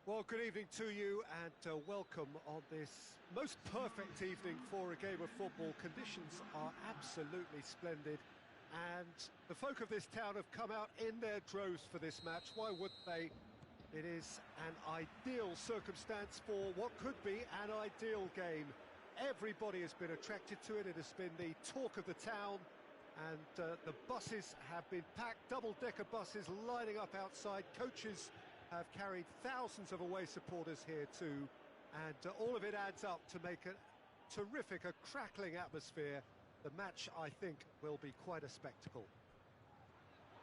Well, good evening to you and welcome on this most perfect evening for a game of football. Conditions are absolutely splendid and the folk of this town have come out in their droves for this match. Why wouldn't they? It is an ideal circumstance for what could be an ideal game. Everybody has been attracted to it. It has been the talk of the town and the buses have been packed, double-decker buses lining up outside. Coaches have carried thousands of away supporters here too, and all of it adds up to make a terrific, a crackling atmosphere. The match, I think, will be quite a spectacle.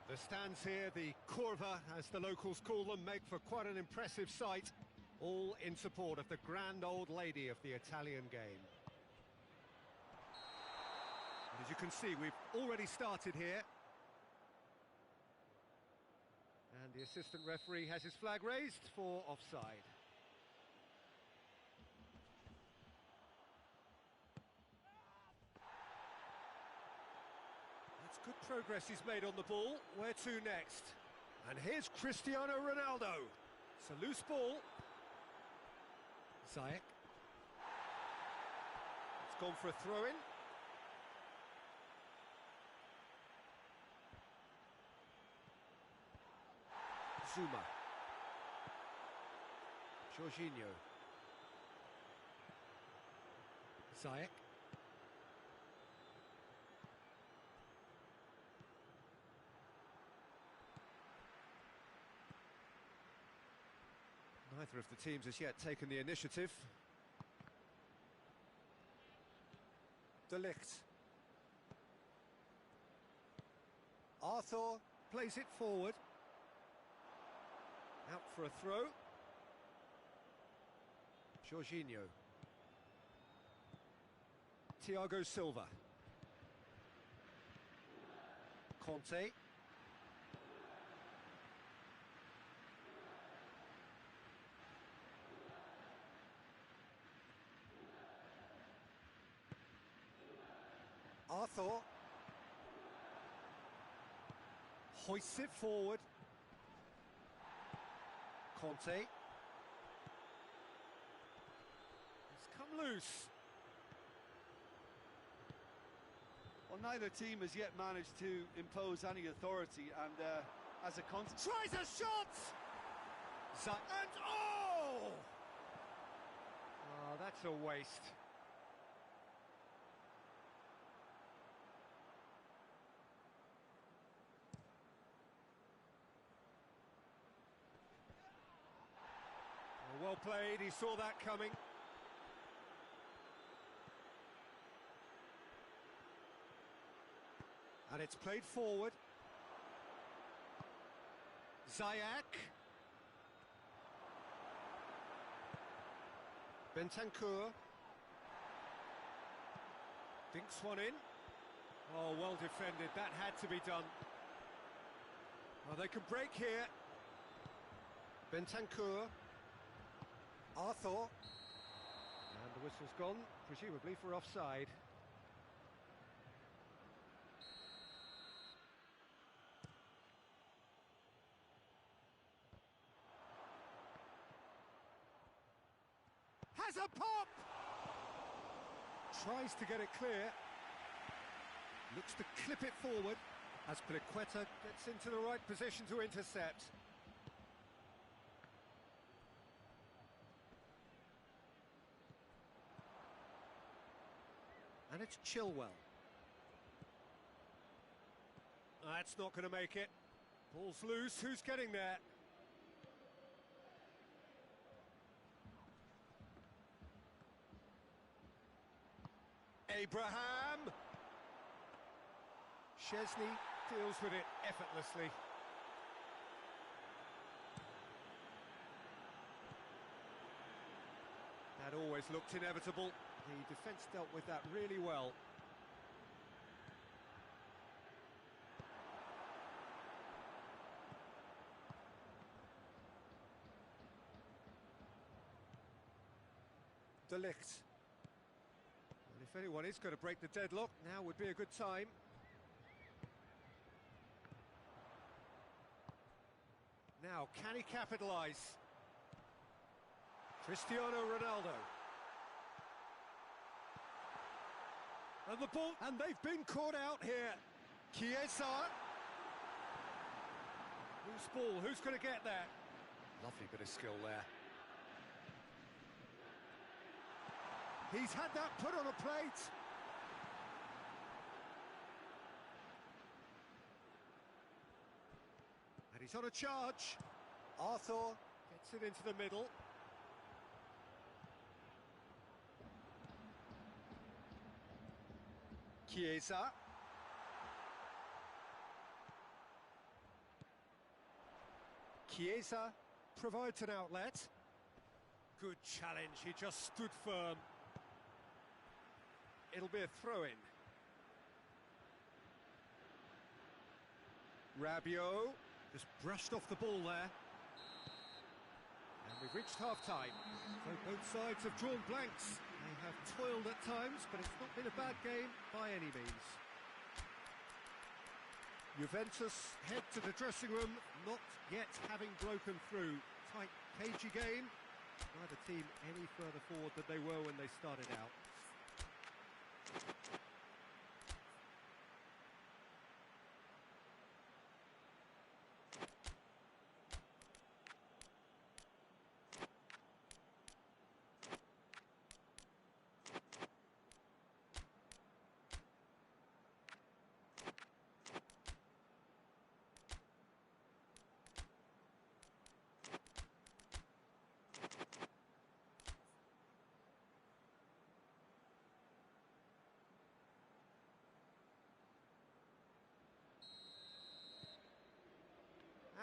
The stands here, the curva, as the locals call them, make for quite an impressive sight, all in support of the grand old lady of the Italian game. And as you can see, we've already started here. And the assistant referee has his flag raised for offside. That's good progress he's made on the ball. Where to next? And here's Cristiano Ronaldo. It's a loose ball. Ziyech. It's gone for a throw-in. Zuma. Jorginho. Ziyech. Neither of the teams has yet taken the initiative. De Ligt. Arthur plays it forward. Out for a throw. Jorginho. Thiago Silva. Conte. Arthur. Hoists it forward. Conte. It's come loose. Well, neither team has yet managed to impose any authority, and as a consequence... Tries a shot! And oh! Oh, that's a waste. Well played, he saw that coming. And it's played forward. Ziyech. Bentancur. Dinks one in. Oh, well defended, that had to be done. Well, they can break here. Bentancur. Arthur. And the whistle's gone, presumably for offside. Has a pop! Tries to get it clear. Looks to clip it forward as Azpilicueta gets into the right position to intercept. And it's Chilwell. That's not going to make it. Ball's loose, who's getting there? Abraham! Szczesny deals with it effortlessly. That always looked inevitable. The defence dealt with that really well. De Ligt. And if anyone is going to break the deadlock, now would be a good time. Now, can he capitalise? Cristiano Ronaldo. And the ball, and they've been caught out here. Chiesa. Loose ball, who's going to get there? Lovely bit of skill there. He's had that put on a plate. And he's on a charge. Arthur gets it into the middle. Chiesa. Chiesa provides an outlet. Good challenge, he just stood firm. It'll be a throw-in. Rabiot just brushed off the ball there. And we've reached half-time. So both sides have drawn blanks. They have toiled at times, but it's not been a bad game by any means. Juventus head to the dressing room, not yet having broken through. Tight, cagey game. Neither team any further forward than they were when they started out.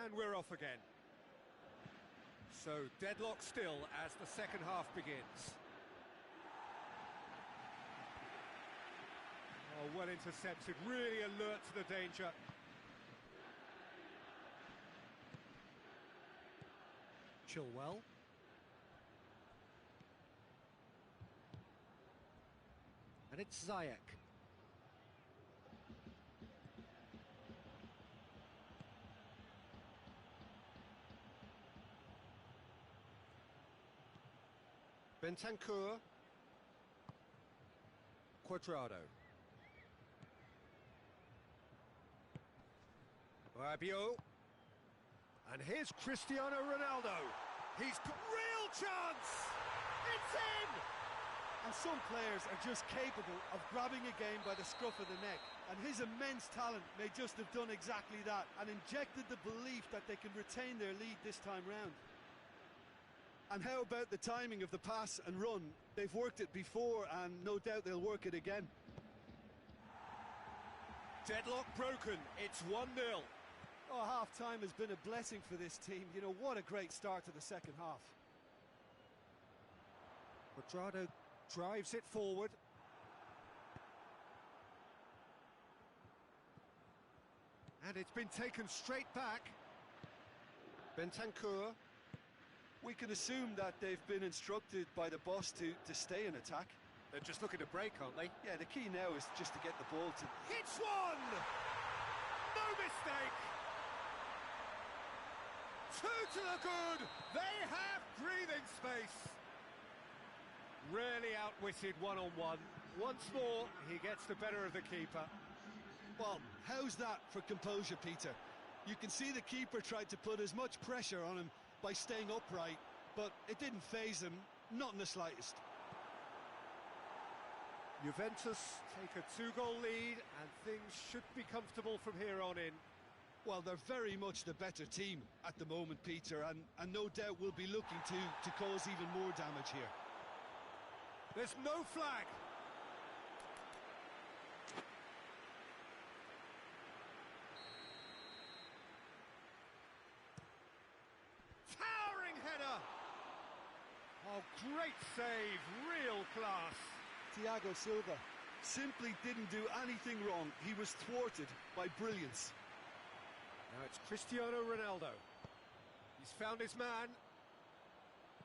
And we're off again. So, deadlock still as the second half begins. Oh, well intercepted, really alert to the danger. Chilwell. And it's Ziyech. Bentancur. Cuadrado. Rabiot. And here's Cristiano Ronaldo. He's got real chance! It's in! And some players are just capable of grabbing a game by the scruff of the neck, and his immense talent may just have done exactly that and injected the belief that they can retain their lead this time round. And how about the timing of the pass and run? They've worked it before and no doubt they'll work it again. Deadlock broken, it's 1-0. Oh, half-time has been a blessing for this team. You know, what a great start to the second half. Cuadrado drives it forward. And it's been taken straight back. Bentancur. We can assume that they've been instructed by the boss to stay in attack. They're just looking to break, aren't they? Yeah, the key now is just to get the ball to... Hits one! No mistake! 2 to the good! They have breathing space! Really outwitted one-on-one. Once more, he gets the better of the keeper. Well, how's that for composure, Peter? You can see the keeper tried to put as much pressure on him by staying upright, but it didn't faze him, not in the slightest. Juventus take a 2-goal lead, and things should be comfortable from here on in. Well, they're very much the better team at the moment, Peter, and no doubt will be looking to cause even more damage here. There's no flag. Towering header. Oh, great save, real class. Thiago Silva simply didn't do anything wrong. He was thwarted by brilliance. Now it's Cristiano Ronaldo. He's found his man.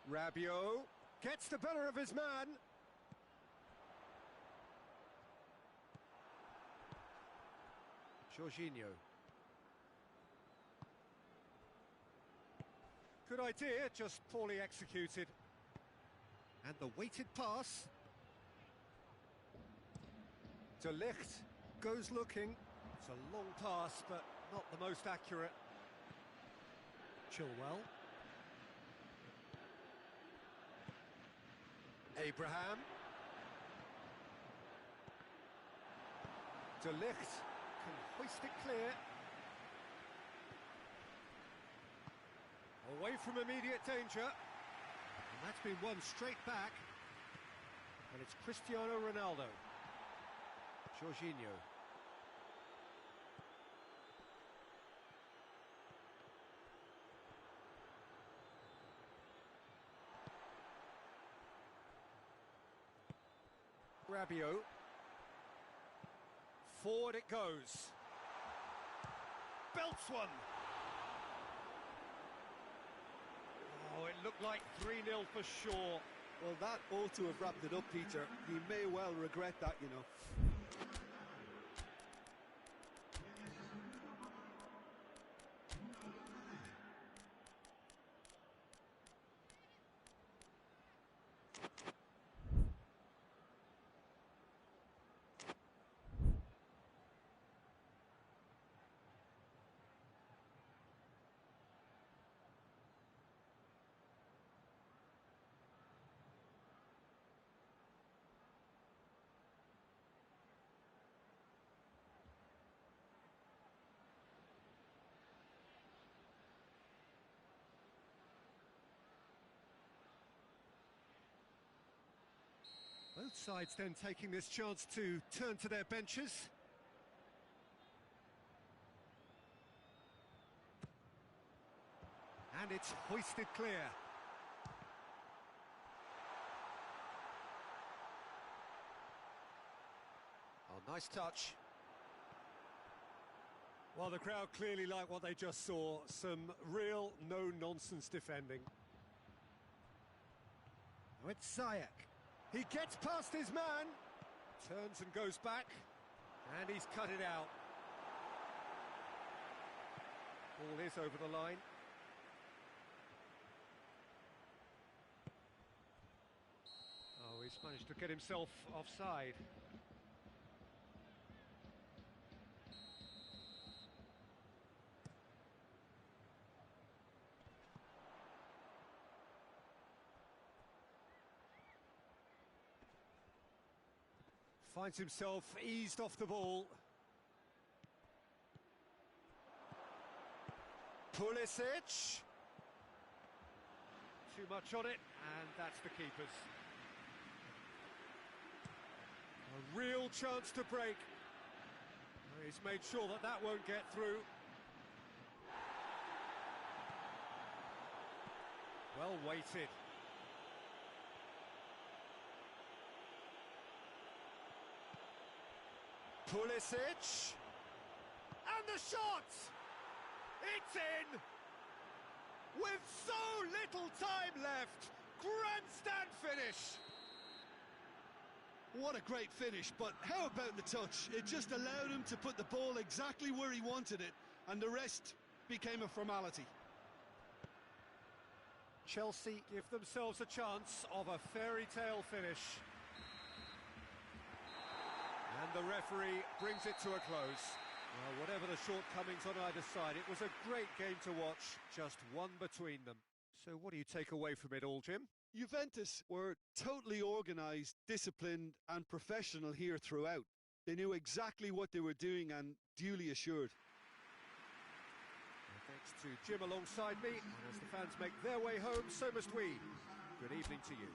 Rabiot gets the better of his man. Jorginho. Good idea, just poorly executed. And the weighted pass. De Ligt goes looking. It's a long pass, but not the most accurate. Chilwell. Abraham. De Ligt can hoist it clear. Away from immediate danger. And that's been won straight back. And it's Cristiano Ronaldo. Jorginho. Rabiot. Forward it goes. Belts one. Oh, it looked like 3-0 for sure. Well, that ought to have wrapped it up, Peter. He may well regret that, you know. Both sides then taking this chance to turn to their benches. And it's hoisted clear. Oh, nice touch. Well, the crowd clearly like what they just saw. Some real no-nonsense defending. Now it's Ziyech. He gets past his man. Turns and goes back. And he's cut it out. Ball is over the line. Oh, he's managed to get himself offside. Finds himself eased off the ball. Pulisic. Too much on it, and that's the keeper's. A real chance to break. He's made sure that that won't get through. Well weighted. Pulisic, and the shot! It's in! With so little time left, grandstand finish! What a great finish, but how about the touch? It just allowed him to put the ball exactly where he wanted it, and the rest became a formality. Chelsea give themselves a chance of a fairy tale finish. And the referee brings it to a close. Well, whatever the shortcomings on either side, it was a great game to watch, just one between them. So what do you take away from it all, Jim? Juventus were totally organised, disciplined and professional here throughout. They knew exactly what they were doing and duly assured. Well, thanks to Jim alongside me, and as the fans make their way home, so must we. Good evening to you.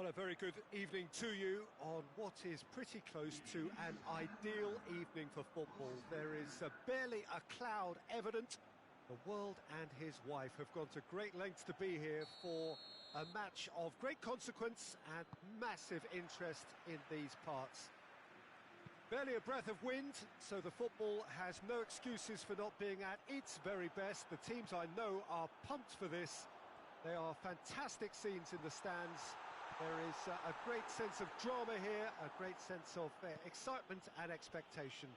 Well, a very good evening to you on what is pretty close to an ideal evening for football. There is barely a cloud evident. The world and his wife have gone to great lengths to be here for a match of great consequence and massive interest in these parts. Barely a breath of wind, so the football has no excuses for not being at its very best. The teams I know are pumped for this. There are fantastic scenes in the stands. There is a great sense of drama here, a great sense of excitement and expectation.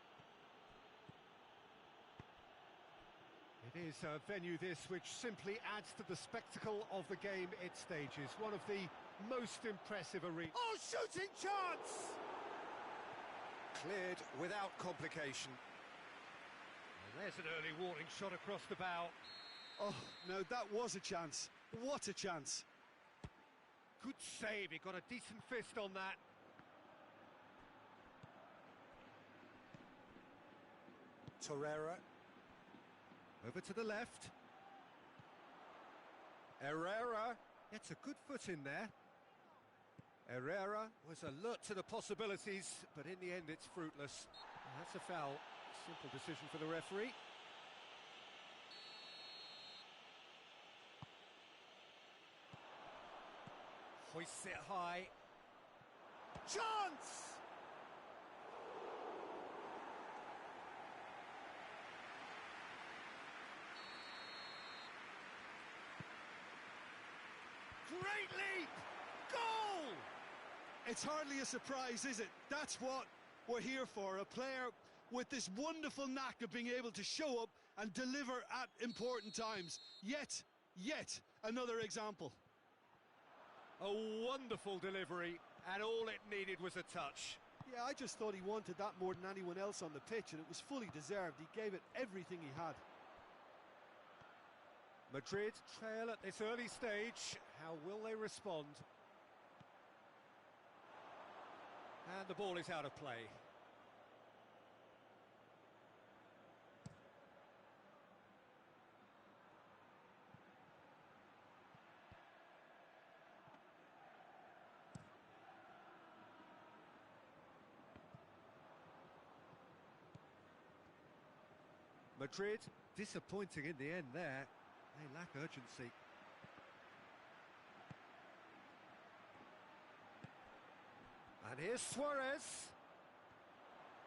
It is a venue this which simply adds to the spectacle of the game it stages. One of the most impressive arenas. Oh, shooting chance! Cleared without complication. And there's an early warning shot across the bow. Oh, no, that was a chance. What a chance. Good save, he got a decent fist on that. Torreira. Over to the left. Herrera gets a good foot in there. Herrera was alert to the possibilities, but in the end it's fruitless. And that's a foul. Simple decision for the referee. Hoists it high. Chance! Great leap! Goal! It's hardly a surprise, is it? That's what we're here for. A player with this wonderful knack of being able to show up and deliver at important times. Yet another example. A wonderful delivery, and all it needed was a touch. Yeah, I just thought he wanted that more than anyone else on the pitch, and it was fully deserved. He gave it everything he had. Madrid trail at this early stage. How will they respond? And the ball is out of play. Madrid disappointing in the end there. They lack urgency. And here's Suarez.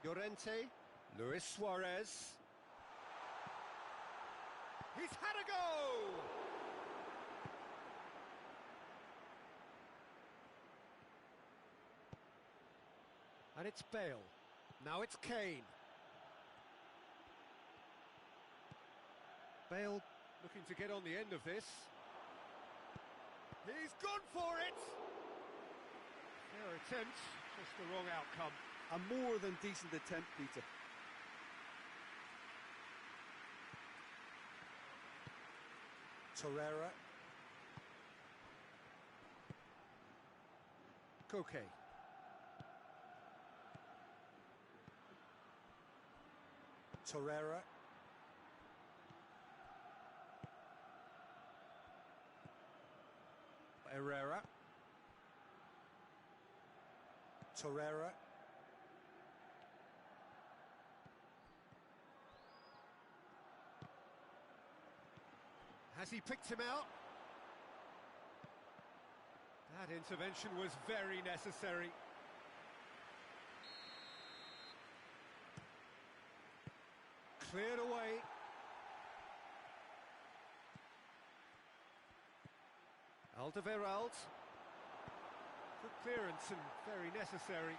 Llorente. Luis Suarez. He's had a go! And it's Bale. Now it's Kane. Bale looking to get on the end of this. He's gone for it! Fair attempt, just the wrong outcome. A more than decent attempt, Peter. Torreira. Koke. Torreira. Herrera. Torreira. Has he picked him out? That intervention was very necessary. Cleared away. Alderweireld. Good clearance and very necessary.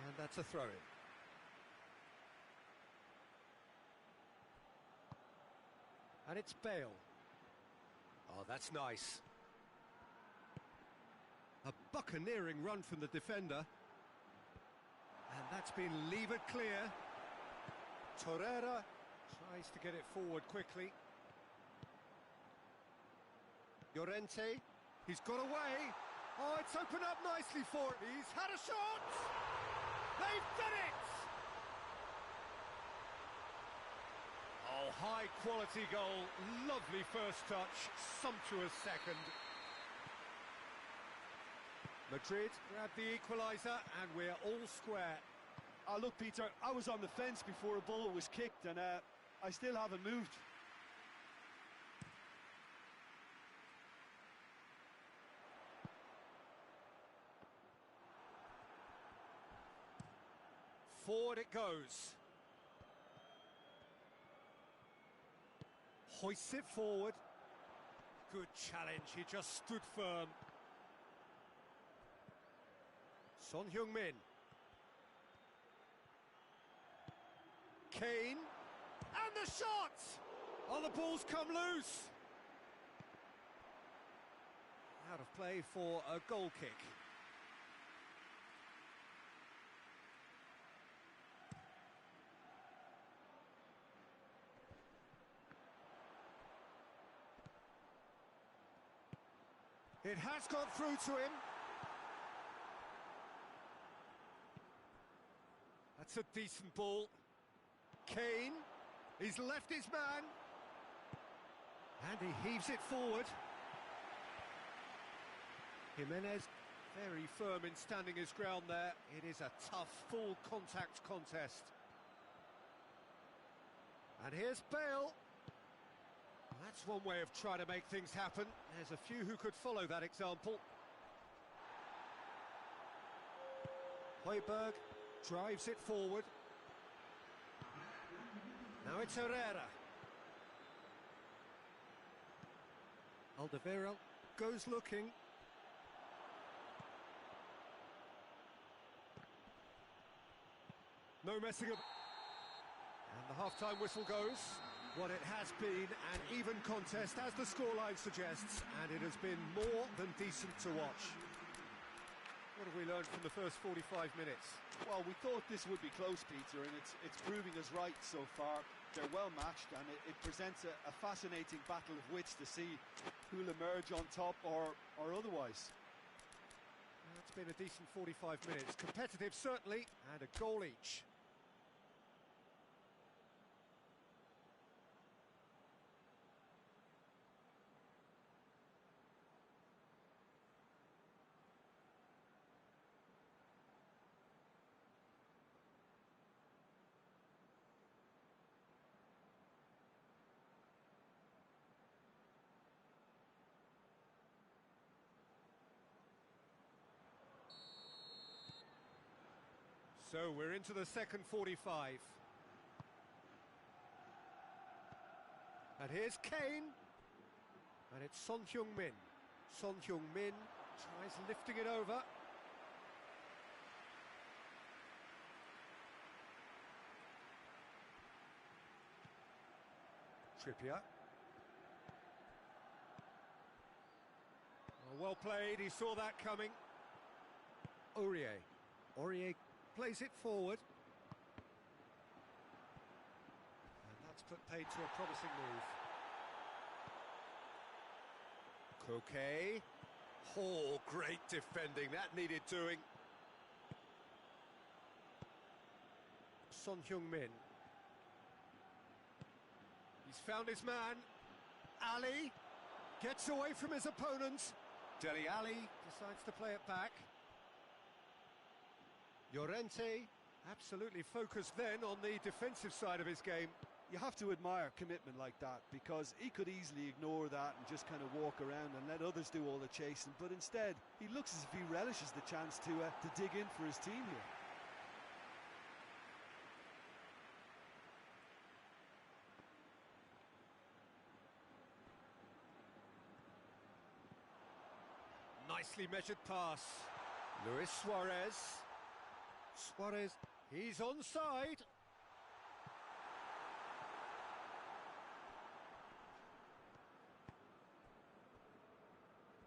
And that's a throw-in. And it's Bale. Oh, that's nice. A buccaneering run from the defender. And that's been levered clear. Torreira tries to get it forward quickly. Llorente, he's got away. Oh, it's opened up nicely for him. He's had a shot. They've done it. Oh, high quality goal. Lovely first touch. Sumptuous second. Madrid grab the equaliser and we're all square. Oh, look, Peter, I was on the fence before a ball was kicked, and I still haven't moved. Forward it goes. Hoists it forward. Good challenge, he just stood firm. Son Heung-min. Kane. And the shot! Oh, the ball's come loose. Out of play for a goal kick. It has got through to him. That's a decent ball. Kane, he's left his man. And he heaves it forward. Jimenez, very firm in standing his ground there. It is a tough, full contact contest. And here's Bale. That's one way of trying to make things happen. There's a few who could follow that example. Højbjerg drives it forward. Now it's Herrera. Alderweireld goes looking. No messing up. And the half-time whistle goes. What it has been an even contest, as the scoreline suggests, and it has been more than decent to watch. What have we learned from the first 45 minutes? Well, we thought this would be close, Peter, and it's proving us right so far. They're well matched, and it presents a fascinating battle of wits to see who'll emerge on top or otherwise. It's been a decent 45 minutes. Competitive, certainly, and a goal each. So we're into the second 45. And here's Kane. And it's Son Heung-min. Son Heung-min tries lifting it over. Trippier. Well played, he saw that coming. Aurier plays it forward. And that's put paid to a promising move. Koke. Oh, great defending, that needed doing. Son Heung-min. He's found his man. Ali gets away from his opponent. Dele Alli decides to play it back. Llorente absolutely focused then on the defensive side of his game. You have to admire commitment like that, because he could easily ignore that and just kind of walk around and let others do all the chasing, but instead he looks as if he relishes the chance to dig in for his team here. Nicely measured pass. Luis Suarez. Suarez, he's onside.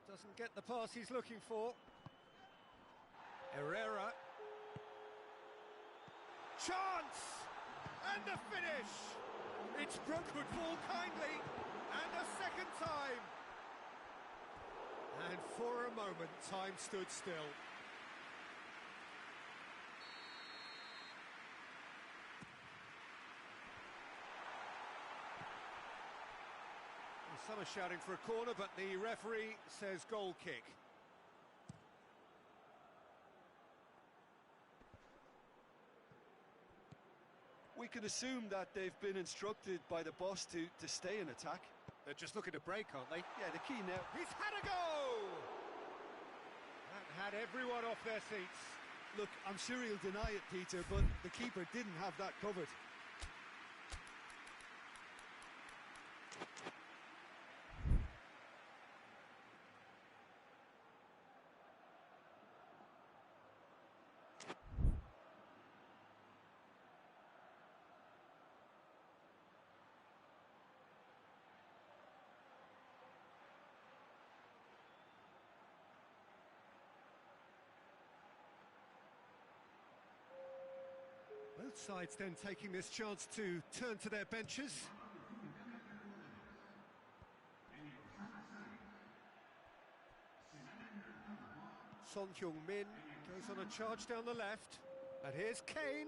Doesn't get the pass he's looking for. Herrera. Chance! And the finish! It's broke, could fall kindly. And a second time. And for a moment, time stood still. Some are shouting for a corner, but the referee says goal kick. we can assume that they've been instructed by the boss to stay in attack. They're just looking to break, aren't they? Yeah, the key now. He's had a go! That had everyone off their seats. Look, I'm sure he'll deny it, Peter, but the keeper didn't have that covered. Both sides then taking this chance to turn to their benches. Son Heung-min goes on a charge down the left. And here's Kane.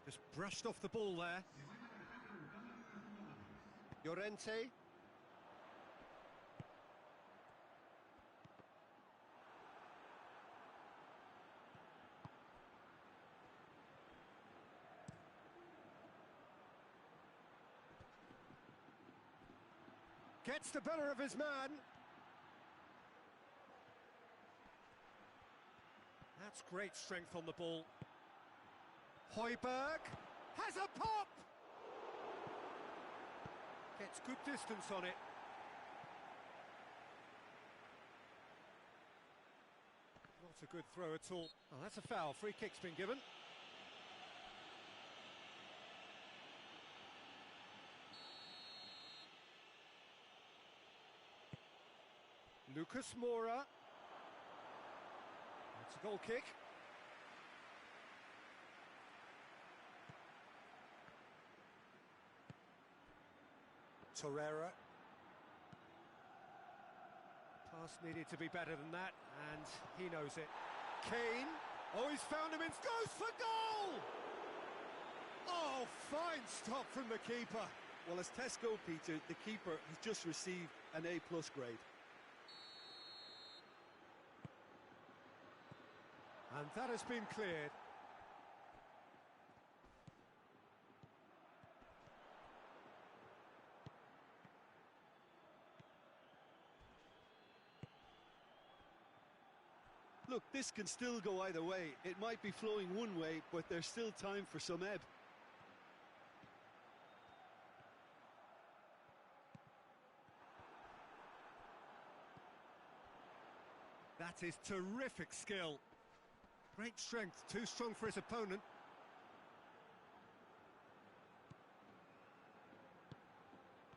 Just brushed off the ball there. Llorente. Gets the better of his man. That's great strength on the ball. Højbjerg has a pop! Gets good distance on it. Not a good throw at all. Oh, that's a foul. Free kick's been given. Lucas Moura. It's a goal kick. Torreira. Pass needed to be better than that, and he knows it. Kane. Oh, he's found him and goes for goal! Oh, fine stop from the keeper. Well, as Tesco, Peter, the keeper has just received an A+ grade. And that has been cleared. Look, this can still go either way. It might be flowing one way, but there's still time for some ebb. That is terrific skill. Great strength, too strong for his opponent.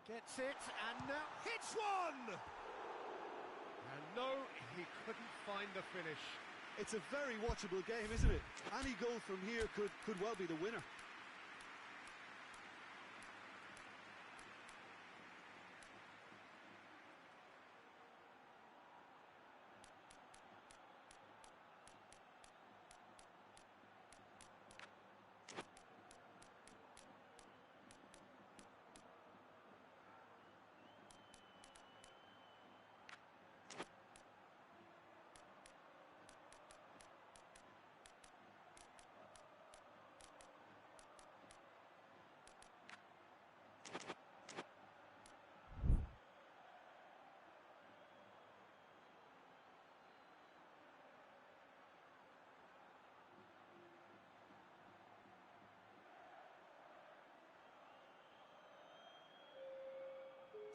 Gets it, and now hits one! And no, he couldn't find the finish. It's a very watchable game, isn't it? Any goal from here could well be the winner.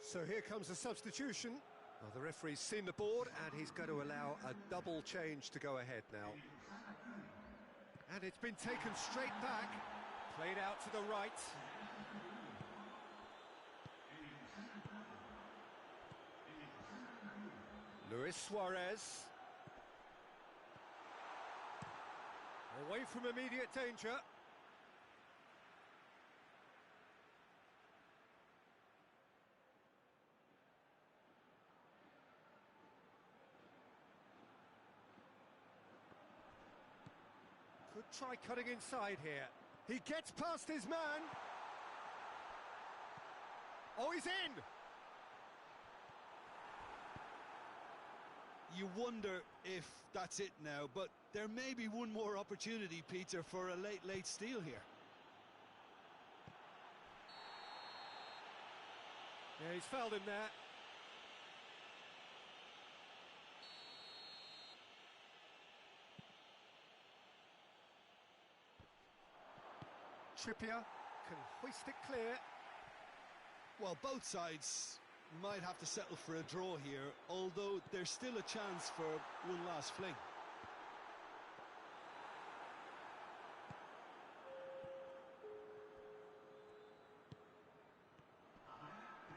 So here comes a substitution. Well, the referee's seen the board and he's going to allow a double change to go ahead now. And it's been taken straight back, played out to the right. Luis Suarez. Away from immediate danger. Could try cutting inside here. He gets past his man. Oh, he's in! You wonder if that's it now, but there may be one more opportunity, Peter, for a late steal here. Yeah, he's fouled him there. Trippier can hoist it clear. Well, both sides might have to settle for a draw here, although there's still a chance for one last fling.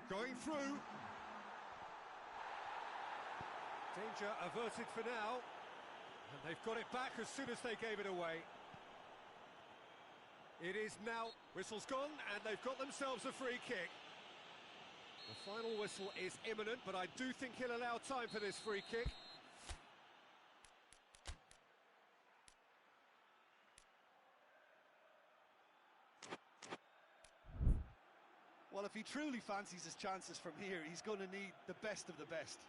Going through. Danger averted for now. And they've got it back as soon as they gave it away. It is now. Whistle's gone, and they've got themselves a free kick. The final whistle is imminent, but I do think he'll allow time for this free kick. Well, if he truly fancies his chances from here, he's going to need the best of the best.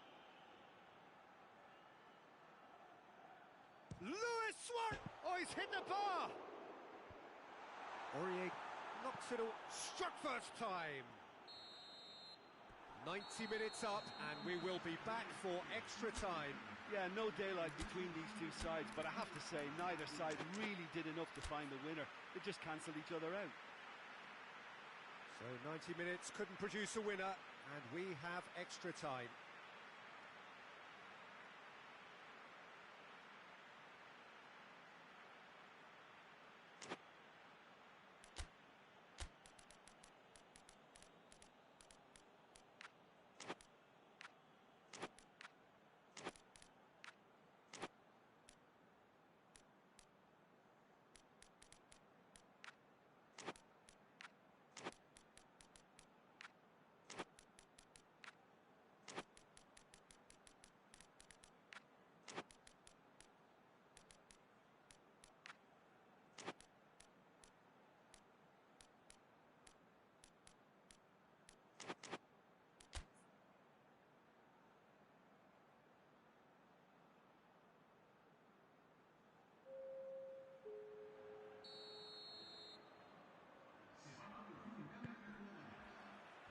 Luis Suarez! Oh, he's hit the bar! Aurier knocks it all. Struck first time. 90 minutes up, and we will be back for extra time. Yeah, no daylight between these two sides, but I have to say, neither side really did enough to find the winner. They just cancelled each other out. So 90 minutes couldn't produce a winner, and we have extra time.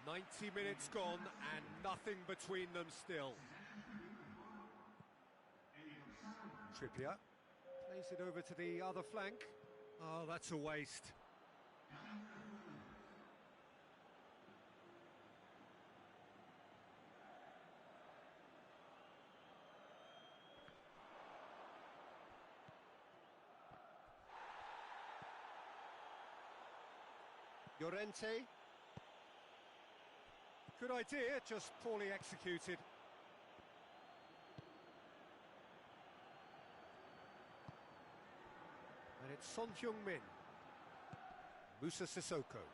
"90 minutes gone and nothing between them still." Trippier plays it over to the other flank. Oh, that's a waste. Llorente. Good idea, just poorly executed. And it's Son Heung-min. Moussa Sissoko.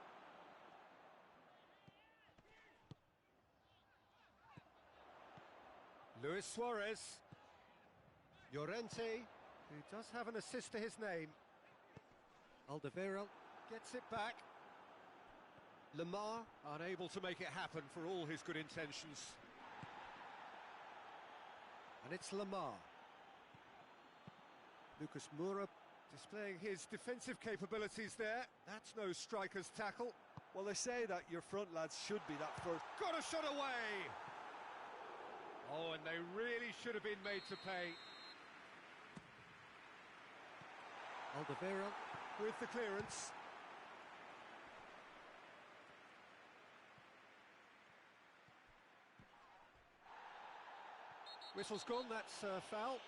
Luis Suarez. Llorente, who does have an assist to his name. Alderweireld gets it back. Lemar unable to make it happen for all his good intentions. And it's Lemar. Lucas Moura displaying his defensive capabilities there. That's no striker's tackle. Well, they say that your front lads should be that first. Got a shot away! Oh, and they really should have been made to pay. Alderweireld with the clearance. Whistle's gone, that's a foul.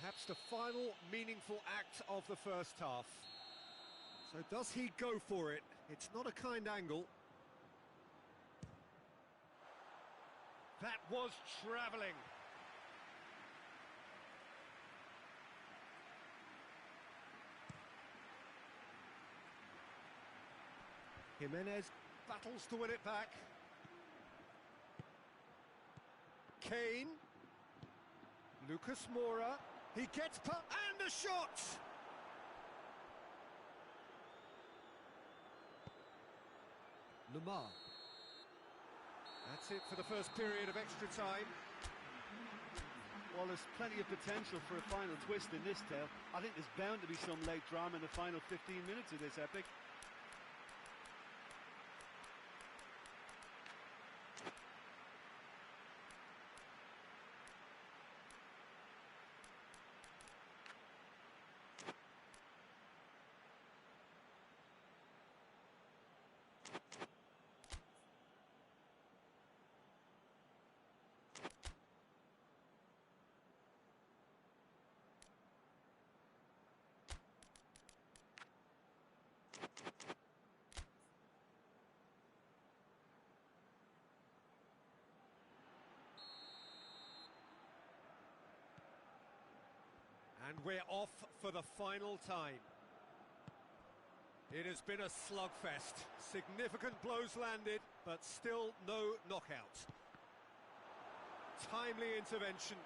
Perhaps the final meaningful act of the first half. So does he go for it? It's not a kind angle. That was travelling. Jimenez battles to win it back. Kane. Lucas Moura. He gets put and a shot! Lemar. That's it for the first period of extra time. Well, there's plenty of potential for a final twist in this tale. I think there's bound to be some late drama in the final 15 minutes of this epic. And we're off for the final time. It has been a slugfest. Significant blows landed, but still no knockout. Timely intervention.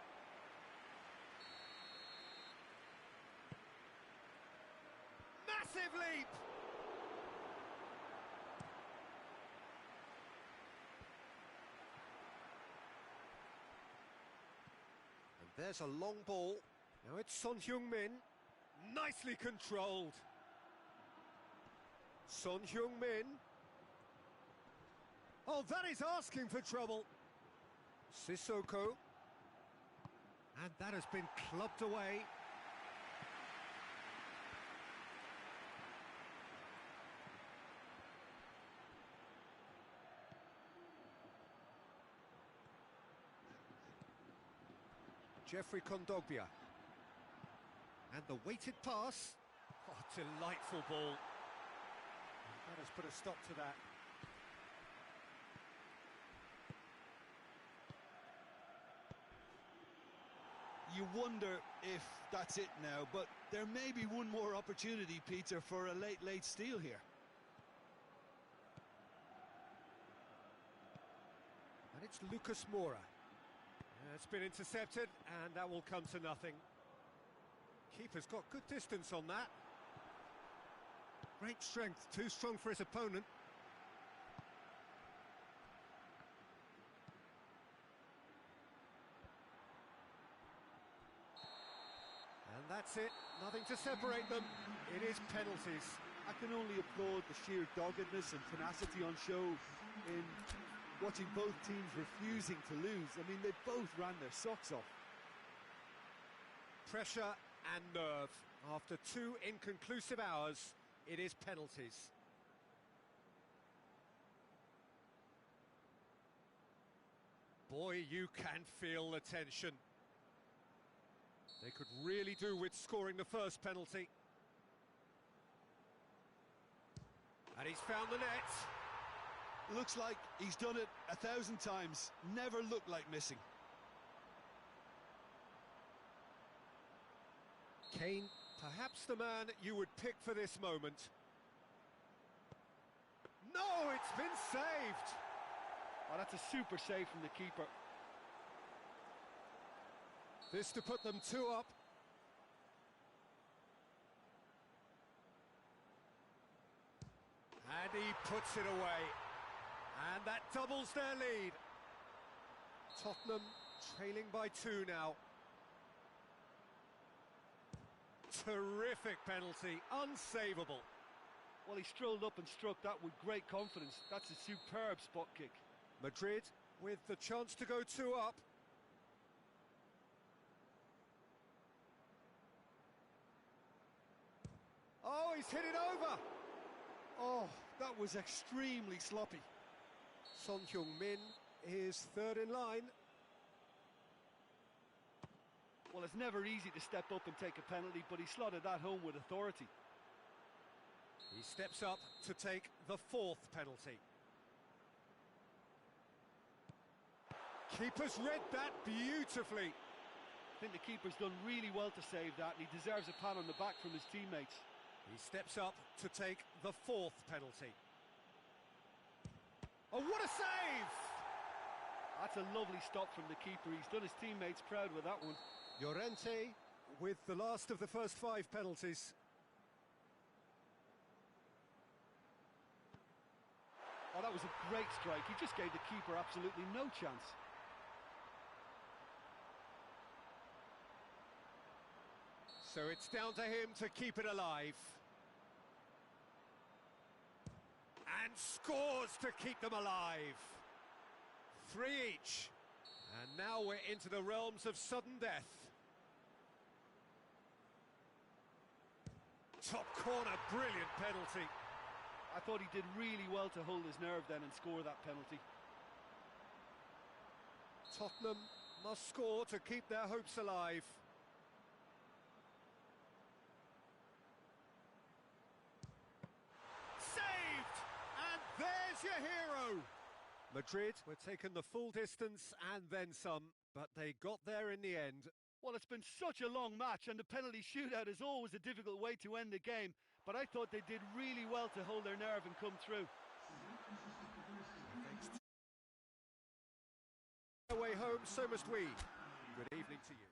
Massive leap! And there's a long ball. Now it's Son Heung-min. Nicely controlled. Son Heung-min. Oh, that is asking for trouble. Sissoko. And that has been clubbed away. Jeffrey Kondogbia. And the weighted pass. Oh, delightful ball. And that has put a stop to that. You wonder if that's it now, but there may be one more opportunity, Peter, for a late steal here. And it's Lucas Moura. It's been intercepted, and that will come to nothing. Keeper's got good distance on that. Great strength, too strong for his opponent. And that's it, nothing to separate them. It is penalties. I can only applaud the sheer doggedness and tenacity on show in watching both teams refusing to lose. I mean, they both ran their socks off. Pressure and nerve. After 2 inconclusive hours, it is penalties. Boy, you can feel the tension. They could really do with scoring the first penalty. And he's found the net. Looks like he's done it 1,000 times. Never looked like missing. Kane, perhaps the man you would pick for this moment. No, it's been saved. Oh, that's a super save from the keeper. This to put them 2 up. And he puts it away. And that doubles their lead. Tottenham trailing by 2 now. Terrific penalty, unsavable. Well, he strolled up and struck that with great confidence. That's a superb spot kick. Madrid with the chance to go 2 up. Oh, he's hit it over. Oh, that was extremely sloppy. Son Heung-min is 3rd in line. Well, it's never easy to step up and take a penalty, but he slotted that home with authority. He steps up to take the 4th penalty. Keeper's read that beautifully. I think the keeper's done really well to save that, and he deserves a pat on the back from his teammates. He steps up to take the 4th penalty. Oh, what a save! That's a lovely stop from the keeper. He's done his teammates proud with that one. Llorente with the last of the first 5 penalties. Oh, that was a great strike. He just gave the keeper absolutely no chance. So it's down to him to keep it alive. And scores to keep them alive. 3 each. And now we're into the realms of sudden death. Top corner, brilliant penalty. I thought he did really well to hold his nerve then and score that penalty. Tottenham must score to keep their hopes alive. Saved! And there's your hero! Madrid were taken the full distance and then some, but they got there in the end. Well, it's been such a long match, and the penalty shootout is always a difficult way to end the game, but I thought they did really well to hold their nerve and come through. Away home, so must we. Good evening to you.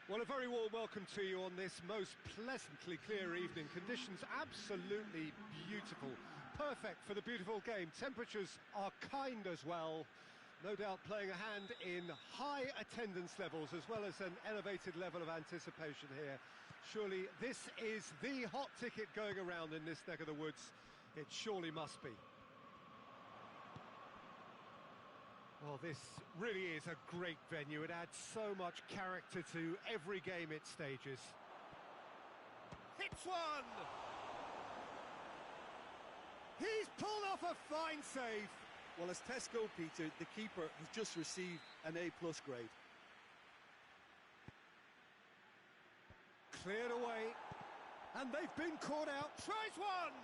Well, a very warm welcome to you on this most pleasantly clear evening. Conditions absolutely beautiful. Perfect for the beautiful game. Temperatures are kind as well. No doubt playing a hand in high attendance levels as well as an elevated level of anticipation here. Surely this is the hot ticket going around in this neck of the woods. It surely must be. Well, this really is a great venue. It adds so much character to every game it stages. Hits one! He's pulled off a fine save. Well, as Tesco, Peter, the keeper has just received an A+ grade. Cleared away, and they've been caught out. Tries one!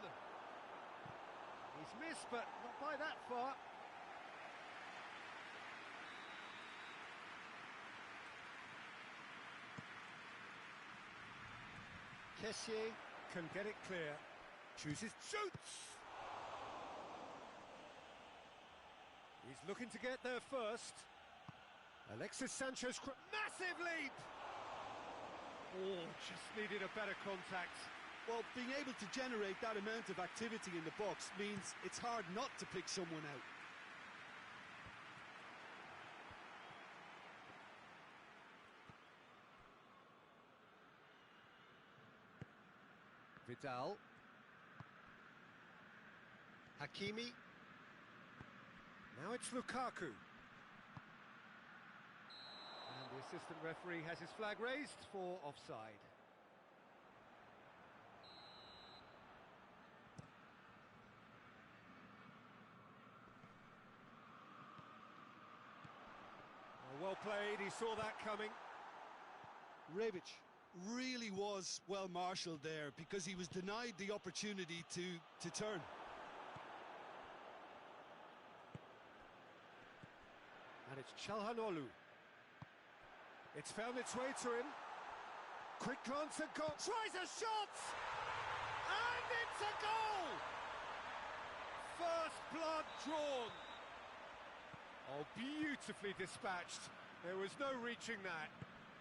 He's missed, but not by that far. Kessié can get it clear. Chooses, shoots! He's looking to get there first. Alexis Sanchez, massive leap! Oh, just needed a better contact. Well, being able to generate that amount of activity in the box means it's hard not to pick someone out. Vidal. Hakimi. Now it's Lukaku. And the assistant referee has his flag raised for offside. Well played, he saw that coming. Rebic really was well marshalled there because he was denied the opportunity to turn. And it's Çalhanoğlu. It's found its way to him. Quick glance at goal. Tries a shot! And it's a goal! First blood drawn. Oh, beautifully dispatched. There was no reaching that.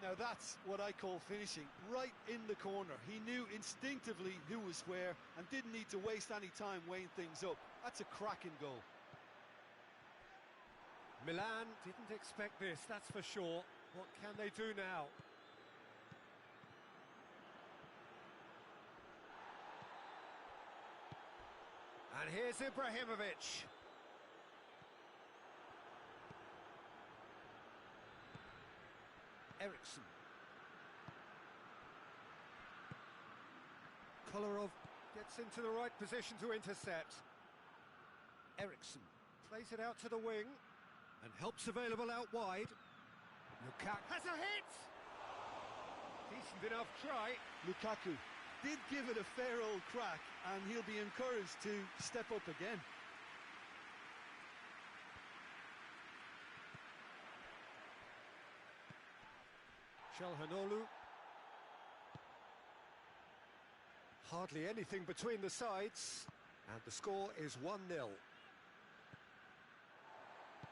Now that's what I call finishing, right in the corner. He knew instinctively who was where and didn't need to waste any time weighing things up. That's a cracking goal. Milan didn't expect this, that's for sure. What can they do now? And here's Ibrahimovic. Eriksson. Kolarov gets into the right position to intercept. Eriksson plays it out to the wing and helps available out wide. Lukaku has a hit! Decent enough try. Lukaku did give it a fair old crack and he'll be encouraged to step up again. Çalhanoğlu. Hardly anything between the sides, and the score is 1-0.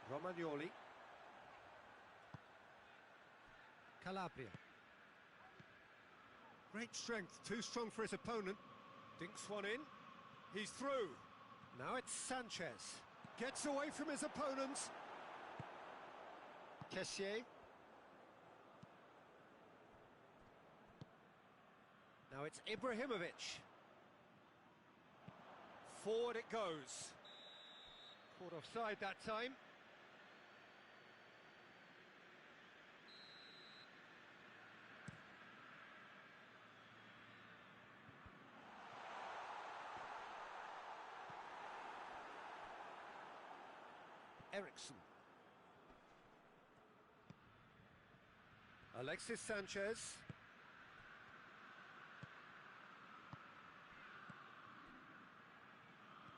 Romagnoli. Calabria. Great strength, too strong for his opponent. Dinks one in. He's through. Now it's Sanchez. Gets away from his opponent. Kessié. Now it's Ibrahimovic. Forward it goes. Caught offside that time. Eriksson. Alexis Sanchez.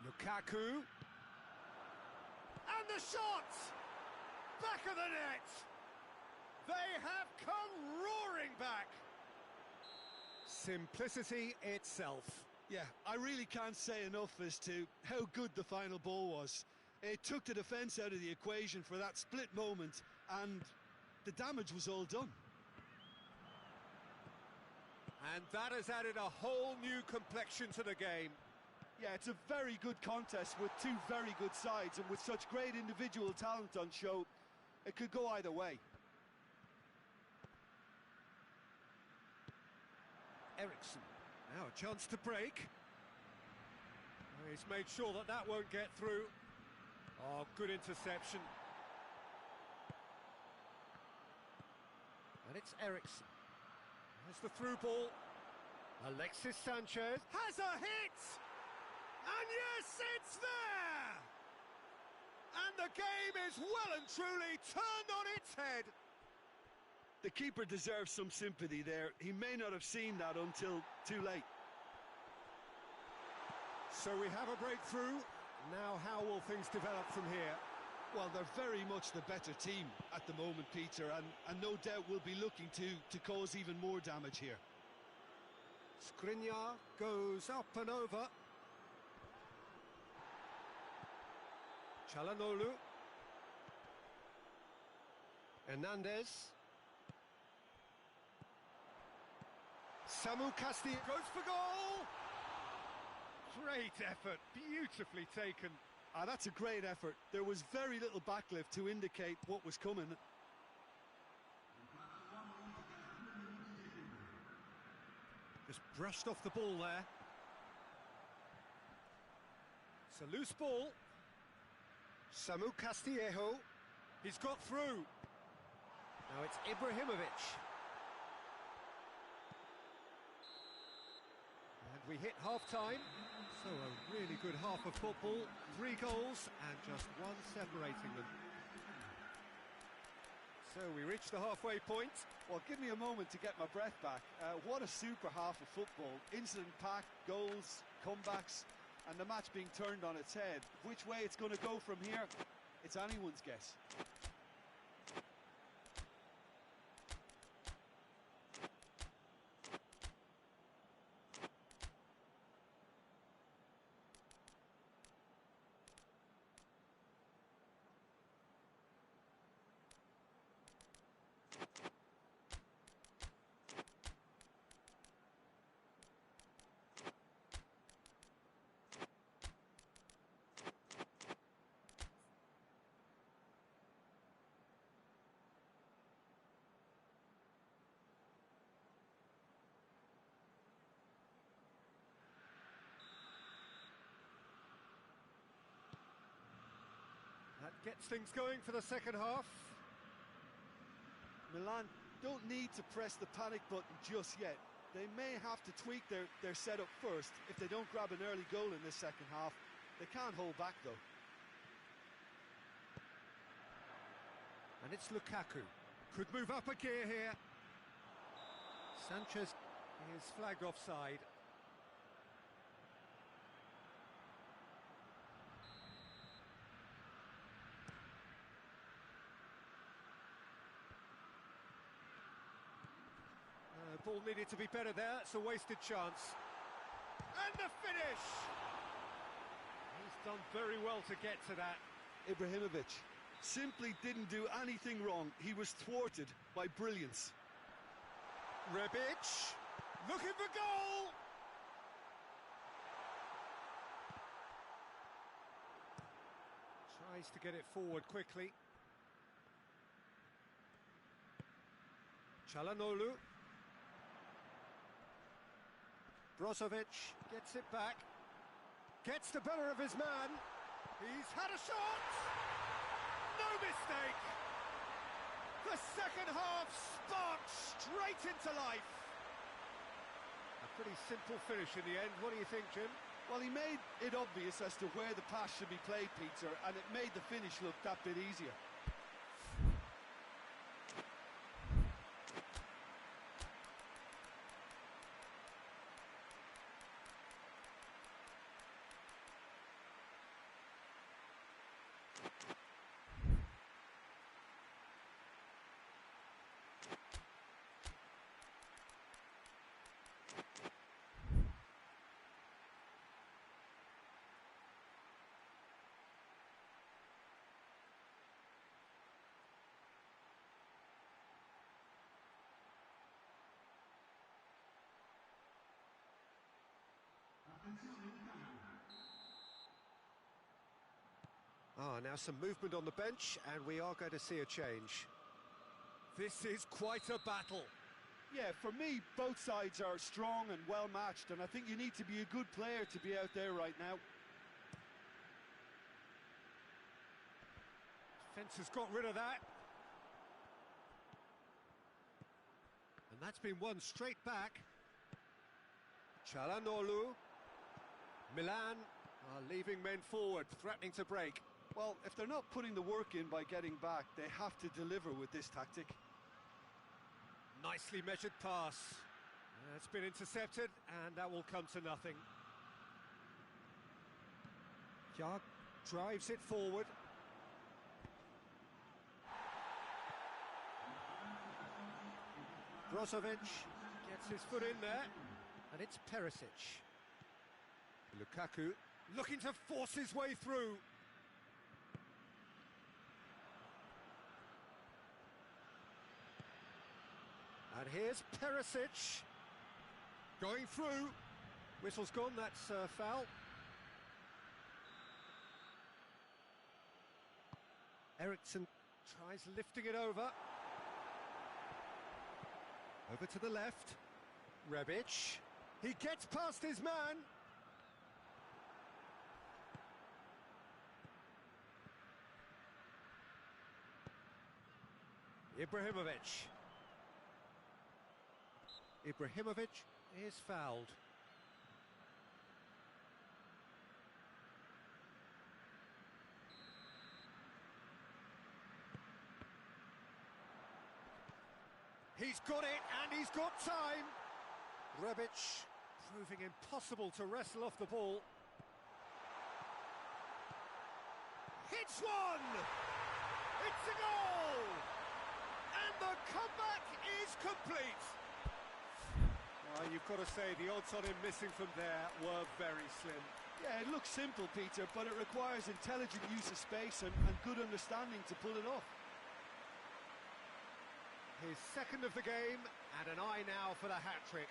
Lukaku. And the shot! Back of the net! They have come roaring back! Simplicity itself. Yeah, I really can't say enough as to how good the final ball was. It took the defence out of the equation for that split moment, and the damage was all done. And that has added a whole new complexion to the game. Yeah, it's a very good contest with two very good sides, and with such great individual talent on show, it could go either way. Ericsson, now a chance to break. He's made sure that that won't get through. Oh, good interception. And it's Ericsson. There's the through ball. Alexis Sanchez has a hit! And yes, it's there! And the game is well and truly turned on its head. The keeper deserves some sympathy there. He may not have seen that until too late. So we have a breakthrough. Now how will things develop from here? Well, they're very much the better team at the moment, Peter, and no doubt will be looking to cause even more damage here. Skriniar goes up and over. Çalhanoğlu. Hernandez. Samu Castillo goes for goal! Great effort, beautifully taken. That's a great effort. There was very little backlift to indicate what was coming. Just brushed off the ball there. It's a loose ball. Samu Castillejo. He's got through. Now it's Ibrahimovic. And we hit half-time. So a really good half of football. 3 goals and just one separating them. So we reach the halfway point. Well, give me a moment to get my breath back. What a super half of football. Incident-packed, goals, comebacks, and the match being turned on its head. Which way it's going to go from here, it's anyone's guess. That gets things going for the second half. Milan don't need to press the panic button just yet. They may have to tweak their setup first. If they don't grab an early goal in this second half, they can't hold back though. And it's Lukaku. Could move up a gear here. Sanchez is flagged offside. Ball needed to be better there. It's a wasted chance. And the finish! He's done very well to get to that. Ibrahimovic simply didn't do anything wrong. He was thwarted by brilliance. Rebic, looking for goal! Tries to get it forward quickly. Çalhanoğlu. Brozovic gets it back. Gets the better of his man. He's had a shot! No mistake! The second half sparked straight into life. A pretty simple finish in the end. What do you think, Jim? Well, he made it obvious as to where the pass should be played, Peter, and it made the finish look that bit easier. Now some movement on the bench, and we are going to see a change. This is quite a battle. Yeah, for me, both sides are strong and well matched, and I think you need to be a good player to be out there right now. Defence has got rid of that. And that's been won straight back. Çalhanoğlu. Milan are leaving men forward, threatening to break. Well, if they're not putting the work in by getting back, they have to deliver with this tactic. Nicely measured pass. It's been intercepted, and that will come to nothing. Kjær drives it forward. Brozovic gets his foot in there, and it's Perisic. Lukaku looking to force his way through. And here's Perisic going through. Whistle's gone, that's foul. Eriksson tries lifting it over. Over to the left. Rebic. He gets past his man. Ibrahimovic. Ibrahimovic is fouled. He's got it, and he's got time. Rebic proving impossible to wrestle off the ball. Hits one! It's a goal! And the comeback is complete. Well, you've got to say the odds on him missing from there were very slim. Yeah, it looks simple, Peter, but it requires intelligent use of space and good understanding to pull it off. His second of the game, and an eye now for the hat-trick.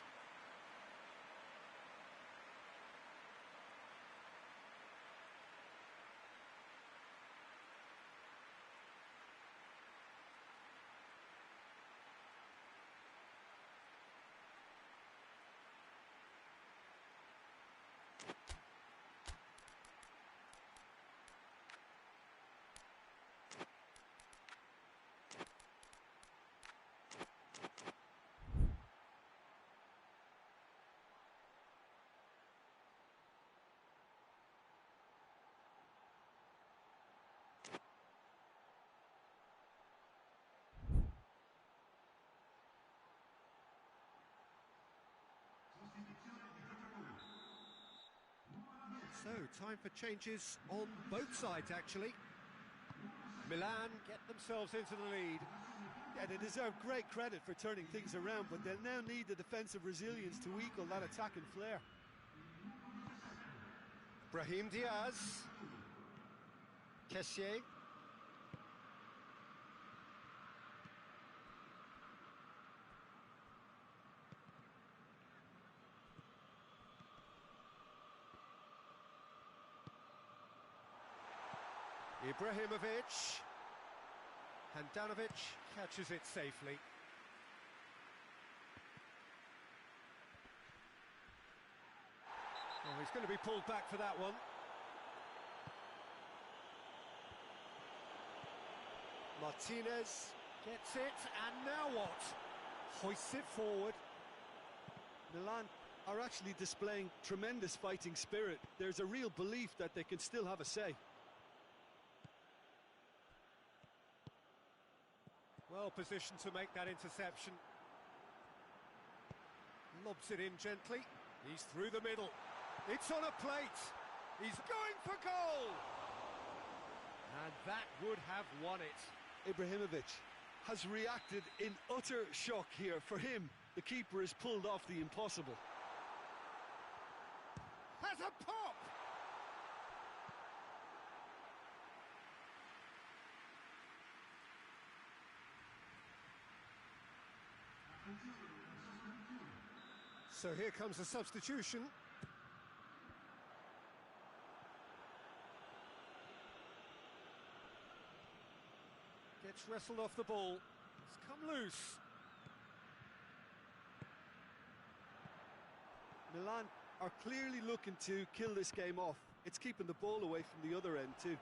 So, time for changes on both sides, actually. Milan get themselves into the lead. Yeah, they deserve great credit for turning things around, but they'll now need the defensive resilience to equal that attacking flair. Brahim Diaz. Kessié. Ibrahimovic. Handanovic catches it safely. Oh, he's going to be pulled back for that one. Martinez gets it, and now what? Hoists it forward. Milan are actually displaying tremendous fighting spirit. There's a real belief that they can still have a say. Well positioned to make that interception. Lobs it in gently. He's through the middle. It's on a plate. He's going for goal. And that would have won it. Ibrahimovic has reacted in utter shock here. For him, the keeper has pulled off the impossible. Has a pop! So here comes the substitution. Gets wrestled off the ball. It's come loose. Milan are clearly looking to kill this game off. It's keeping the ball away from the other end too.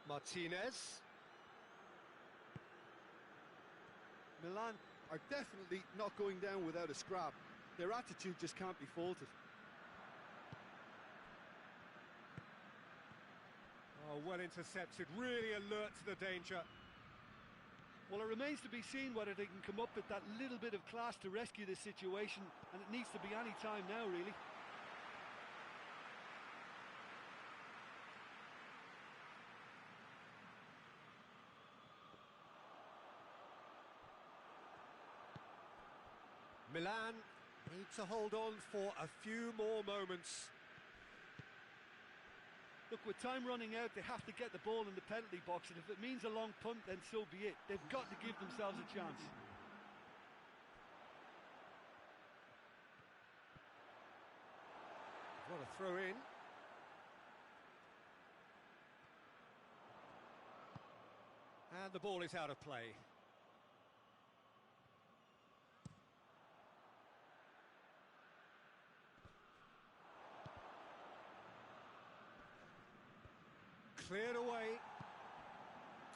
Martinez. Milan are definitely not going down without a scrap. Their attitude just can't be faulted. Oh, well intercepted, really alert to the danger. Well, it remains to be seen whether they can come up with that little bit of class to rescue this situation, and it needs to be any time now, really. Milan need to hold on for a few more moments. Look, with time running out, they have to get the ball in the penalty box, and if it means a long punt, then so be it. They've got to give themselves a chance. What a throw in. And the ball is out of play. Cleared away.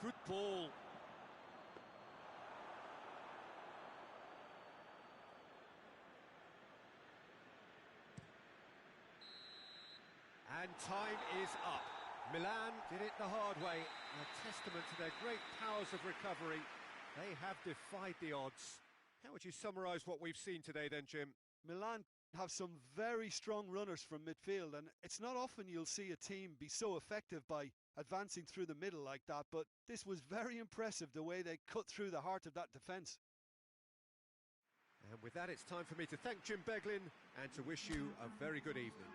Good ball. And time is up. Milan did it the hard way. A testament to their great powers of recovery. They have defied the odds. How would you summarise what we've seen today then, Jim? Milan have some very strong runners from midfield, and it's not often you'll see a team be so effective by advancing through the middle like that, but this was very impressive, the way they cut through the heart of that defence. And with that, it's time for me to thank Jim Beglin and to wish you a very good evening.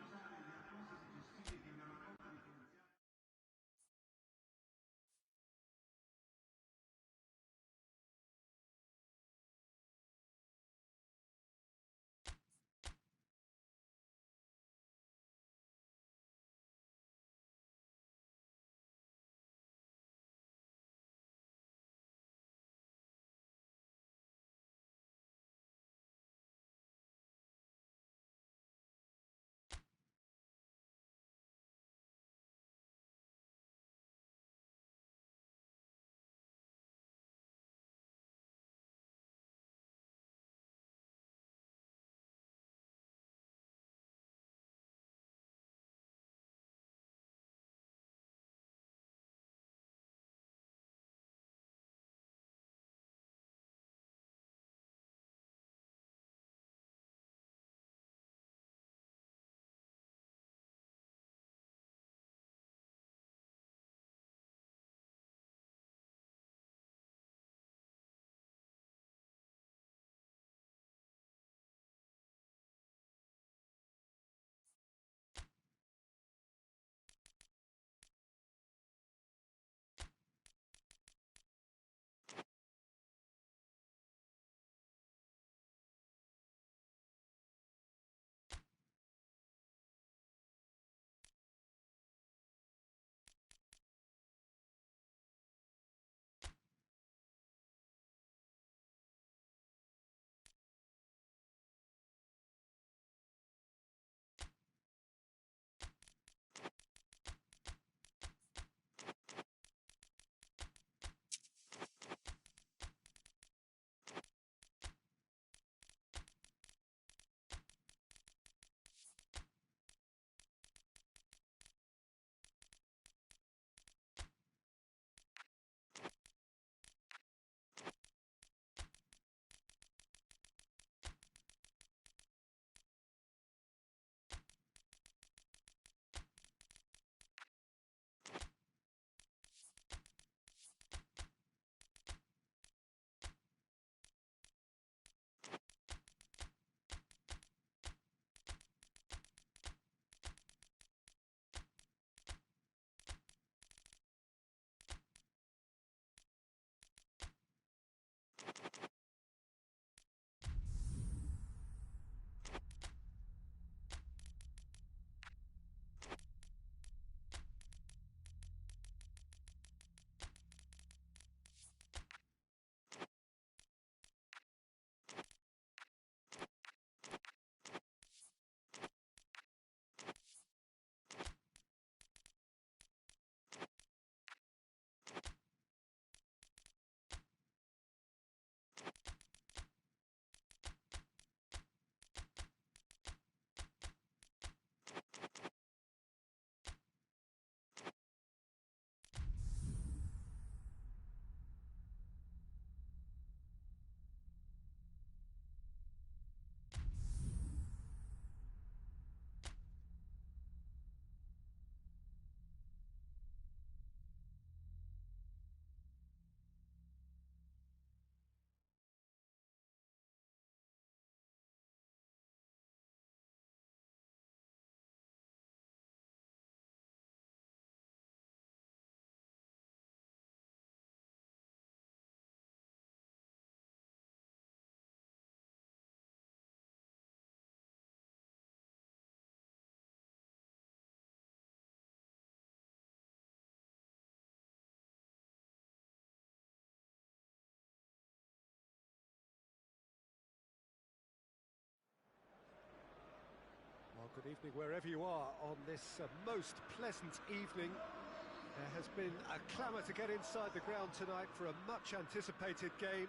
Good evening wherever you are on this most pleasant evening. There has been a clamour to get inside the ground tonight for a much anticipated game.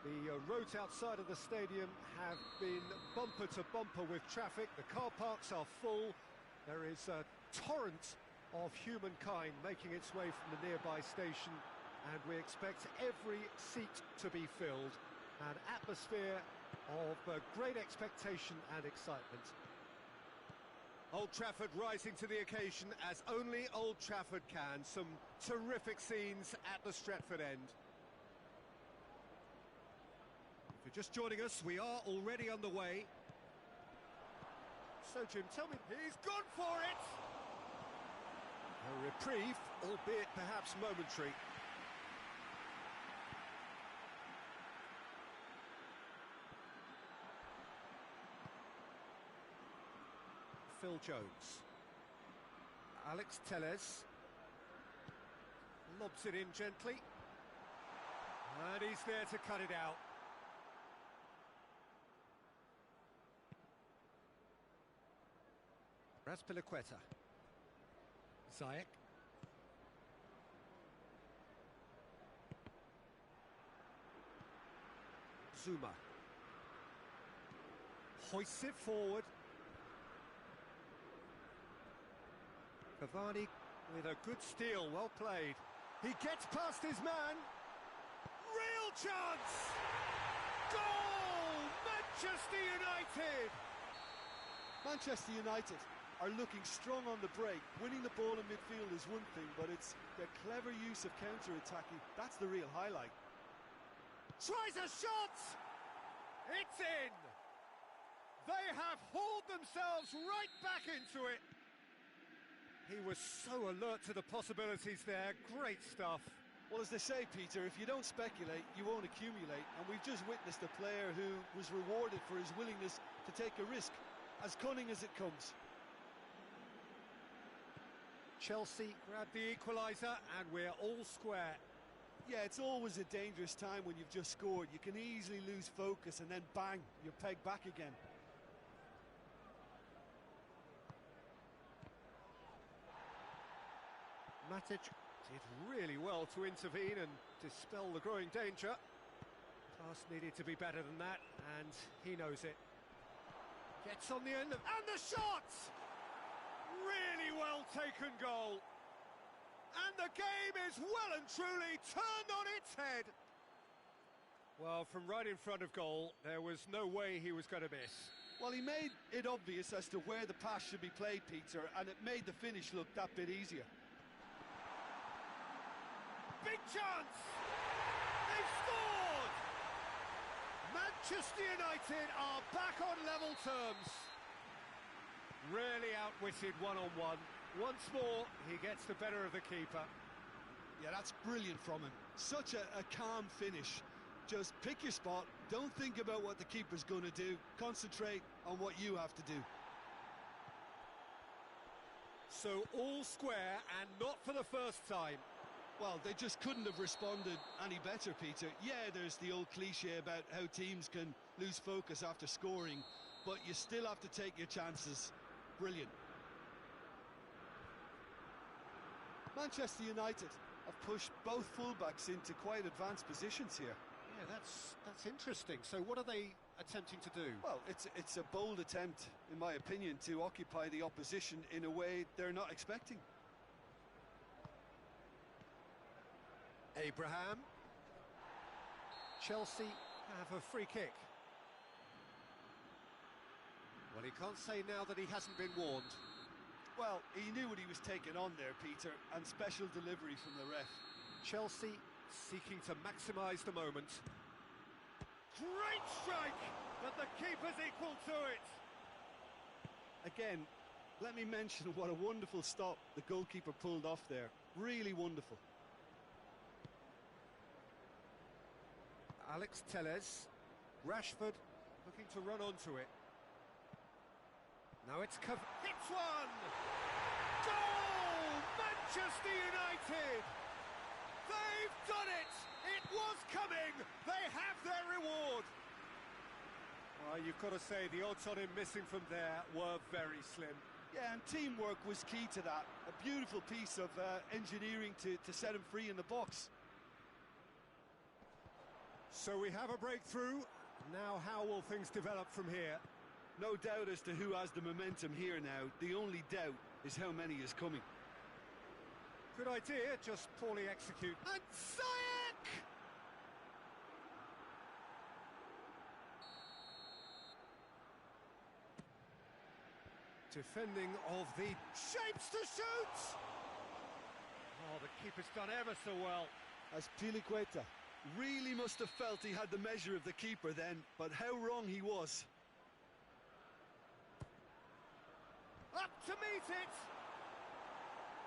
The roads outside of the stadium have been bumper to bumper with traffic. The car parks are full. There is a torrent of humankind making its way from the nearby station, and we expect every seat to be filled. An atmosphere of great expectation and excitement. Old Trafford rising to the occasion as only Old Trafford can. Some terrific scenes at the Stretford end. If you're just joining us, we are already on the way. So, Jim, tell me, he's gone for it! A reprieve, albeit perhaps momentary. Phil Jones. Alex Telles. Lobs it in gently. And he's there to cut it out. Azpilicueta. Ziyech. Zuma. Hoists it forward. Cavani with a good steal, well played. He gets past his man. Real chance! Goal! Manchester United! Manchester United are looking strong on the break. Winning the ball in midfield is one thing, but it's their clever use of counter-attacking. That's the real highlight. Tries a shot! It's in! They have hauled themselves right back into it. He was so alert to the possibilities there. Great stuff. Well, as they say, Peter, if you don't speculate, you won't accumulate. And we've just witnessed a player who was rewarded for his willingness to take a risk, as cunning as it comes. Chelsea grab the equaliser, and we're all square. Yeah, it's always a dangerous time when you've just scored. You can easily lose focus, and then bang, you're pegged back again. Matic did really well to intervene and dispel the growing danger. Pass needed to be better than that, and he knows it. Gets on the end of... And the shot! Really well taken goal. And the game is well and truly turned on its head. Well, from right in front of goal, there was no way he was going to miss. Well, he made it obvious as to where the pass should be played, Peter, and it made the finish look that bit easier. Big chance! They've scored! Manchester United are back on level terms. Really outwitted one-on-one. Once more, he gets the better of the keeper. Yeah, that's brilliant from him. Such a calm finish. Just pick your spot, don't think about what the keeper's going to do. Concentrate on what you have to do. So all square, and not for the first time. Well, they just couldn't have responded any better, Peter. Yeah, there's the old cliche about how teams can lose focus after scoring, but you still have to take your chances. Brilliant. Manchester United have pushed both fullbacks into quite advanced positions here. Yeah, that's interesting. So what are they attempting to do? Well, it's a bold attempt, in my opinion, to occupy the opposition in a way they're not expecting. Abraham. Chelsea have a free kick. Well, he can't say now that he hasn't been warned. Well, he knew what he was taking on there, Peter, and special delivery from the ref. Chelsea seeking to maximise the moment. Great strike, but the keeper's equal to it. Again, let me mention what a wonderful stop the goalkeeper pulled off there. Really wonderful. Alex Telles. Rashford looking to run onto it. Now it's covered. Hits one! Goal! Manchester United! They've done it! It was coming! They have their reward! Well, You've got to say the odds on him missing from there were very slim. Yeah, and teamwork was key to that. A beautiful piece of engineering to set him free in the box. So we have a breakthrough. Now how will things develop from here? No doubt as to who has the momentum here now. The only doubt is how many is coming. Good idea, just poorly executed. And Ziyech! Defending of the shapes to shoot! Oh, the keeper's done ever so well. Azpilicueta really must have felt he had the measure of the keeper then, but how wrong he was. Up to meet it!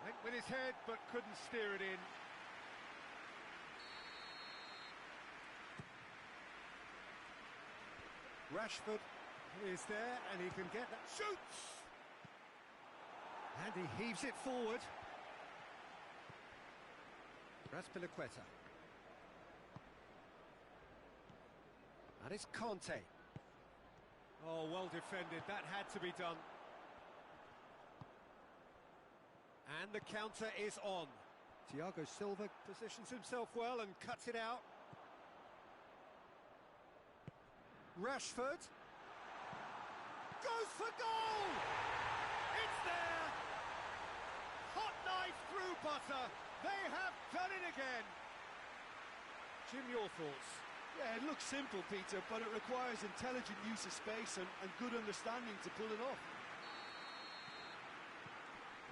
Went with his head, but couldn't steer it in. Rashford is there, and he can get that. Shoots! And he heaves it forward. Azpilicueta. And it's Conte. Oh, well defended. That had to be done. And the counter is on. Thiago Silva positions himself well and cuts it out. Rashford. Goes for goal! It's there! Hot knife through butter. They have done it again. Jim, your thoughts? Yeah, it looks simple, Peter, but it requires intelligent use of space and good understanding to pull it off.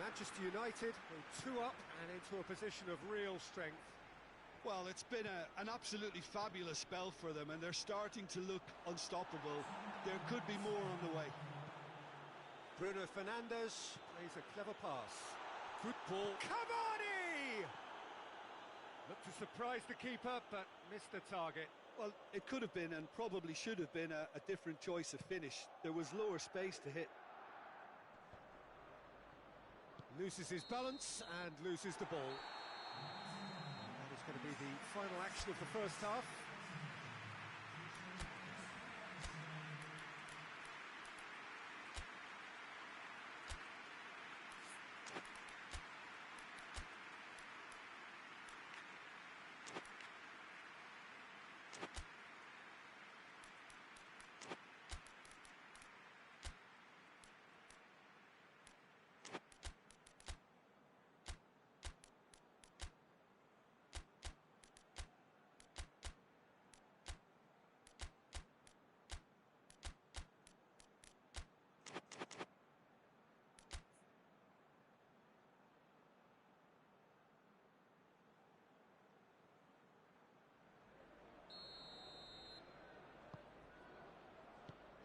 Manchester United go 2 up and into a position of real strength. Well, it's been an absolutely fabulous spell for them, and they're starting to look unstoppable. There could be more on the way. Bruno Fernandes plays a clever pass. Good ball. Cavani! Looked to surprise the keeper, but missed the target. Well, it could have been and probably should have been a different choice of finish. There was lower space to hit. Loses his balance and loses the ball. That is going to be the final action of the first half.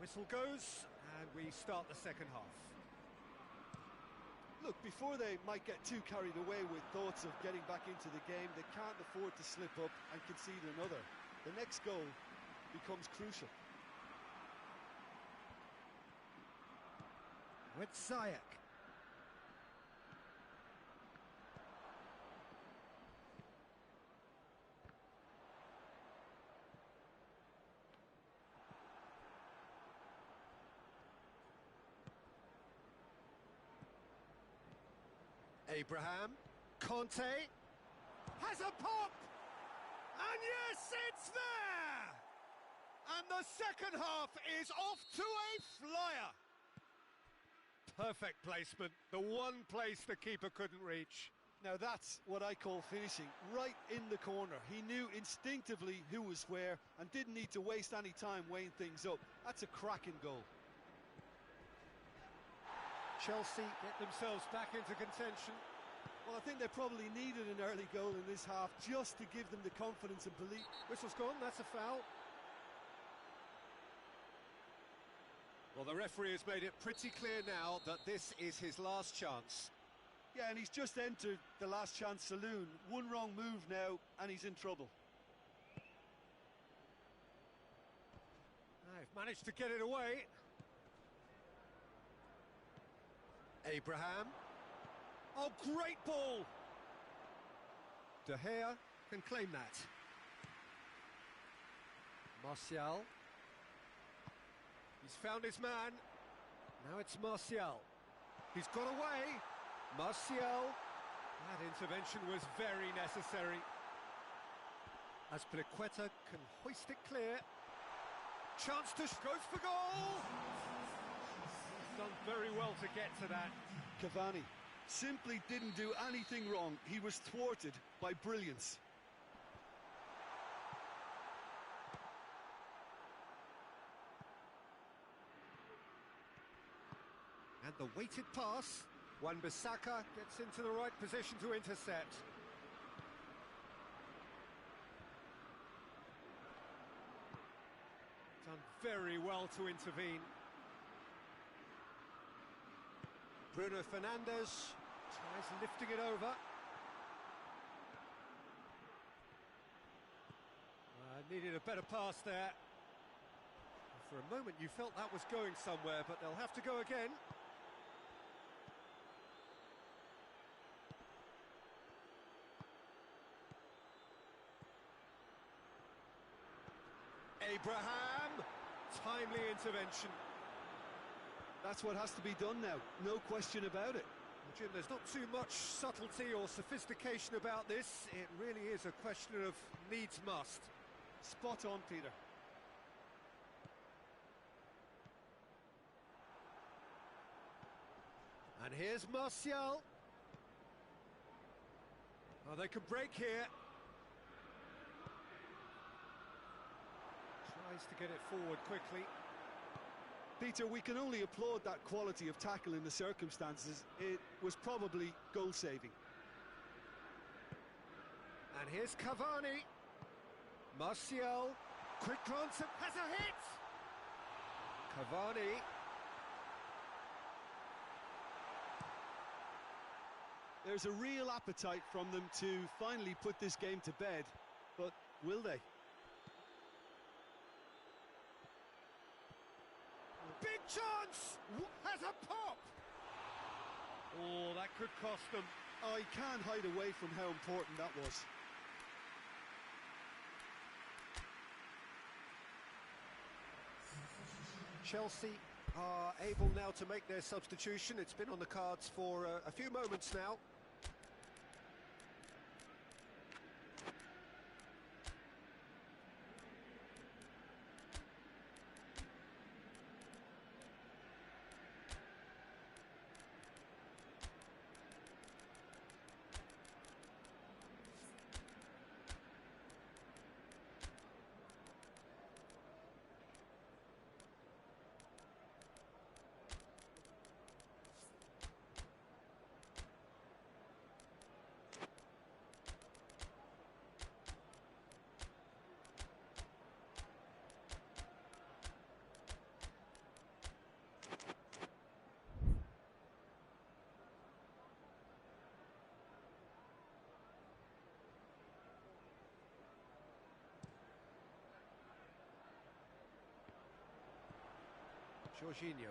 Whistle goes, and we start the second half. Look, before they might get too carried away with thoughts of getting back into the game, they can't afford to slip up and concede another. The next goal becomes crucial. With Ziyech. Abraham, Conte, has a pop! And yes, it's there! And the second half is off to a flyer! Perfect placement, the one place the keeper couldn't reach. Now that's what I call finishing, right in the corner. He knew instinctively who was where and didn't need to waste any time weighing things up. That's a cracking goal. Chelsea get themselves back into contention. Well, I think they probably needed an early goal in this half just to give them the confidence and belief. Whistle's gone, that's a foul. Well, the referee has made it pretty clear now that this is his last chance. Yeah, and he's just entered the last chance saloon. One wrong move now, and he's in trouble. They've managed to get it away. Abraham. Oh, great ball! De Gea can claim that. Martial. He's found his man. Now it's Martial. He's got away. Martial. That intervention was very necessary. Azpilicueta can hoist it clear. Chance to goes for goal. He's done very well to get to that. Cavani simply didn't do anything wrong. He was thwarted by brilliance. And the weighted pass. Wan-Bissaka gets into the right position to intercept. Done very well to intervene. Bruno Fernandes tries lifting it over. Needed a better pass there. For a moment you felt that was going somewhere, but they'll have to go again. Abraham, timely intervention. That's what has to be done now, no question about it. Jim, there's not too much subtlety or sophistication about this. It really is a question of needs must. Spot on, Peter. And here's Martial. Oh, they could break here. Tries to get it forward quickly. Peter, we can only applaud that quality of tackle in the circumstances. It was probably goal-saving. And here's Cavani. Martial. Quick glance and has a hit. Cavani. There's a real appetite from them to finally put this game to bed, but will they? Big chance! Has a pop! Oh, that could cost them. I can't hide away from how important that was. Chelsea are able now to make their substitution. It's been on the cards for a few moments now. Jorginho.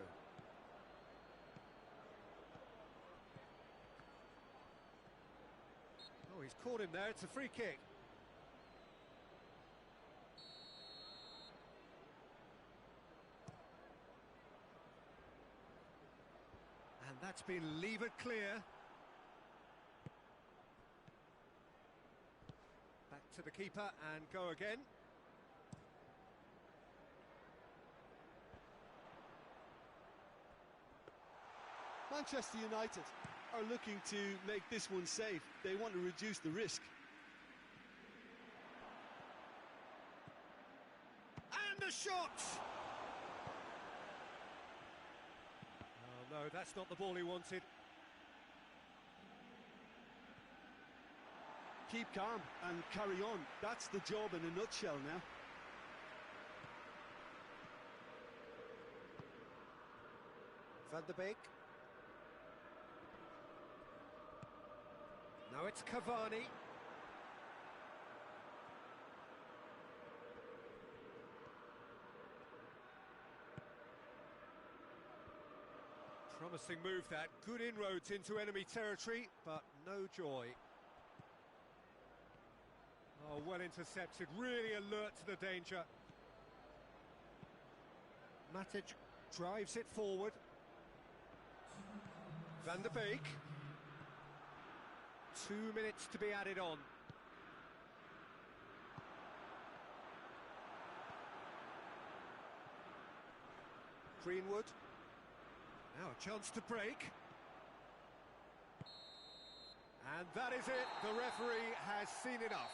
Oh, he's caught him there. It's a free kick. And that's been levered clear. Back to the keeper and go again. Manchester United are looking to make this one safe. They want to reduce the risk. And the shot! Oh no, that's not the ball he wanted. Keep calm and carry on. That's the job in a nutshell now. Van de Beek. Now it's Cavani. Promising move that. Good inroads into enemy territory, but no joy. Oh, well intercepted. Really alert to the danger. Matic drives it forward. Van der Beek. 2 minutes to be added on. Greenwood. Now a chance to break. And that is it. The referee has seen enough.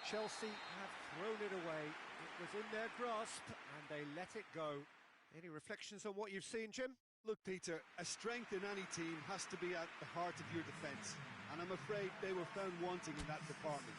Chelsea have thrown it away. It was in their grasp and they let it go. Any reflections on what you've seen, Jim? Look, Peter, a strength in any team has to be at the heart of your defence, and I'm afraid they were found wanting in that department.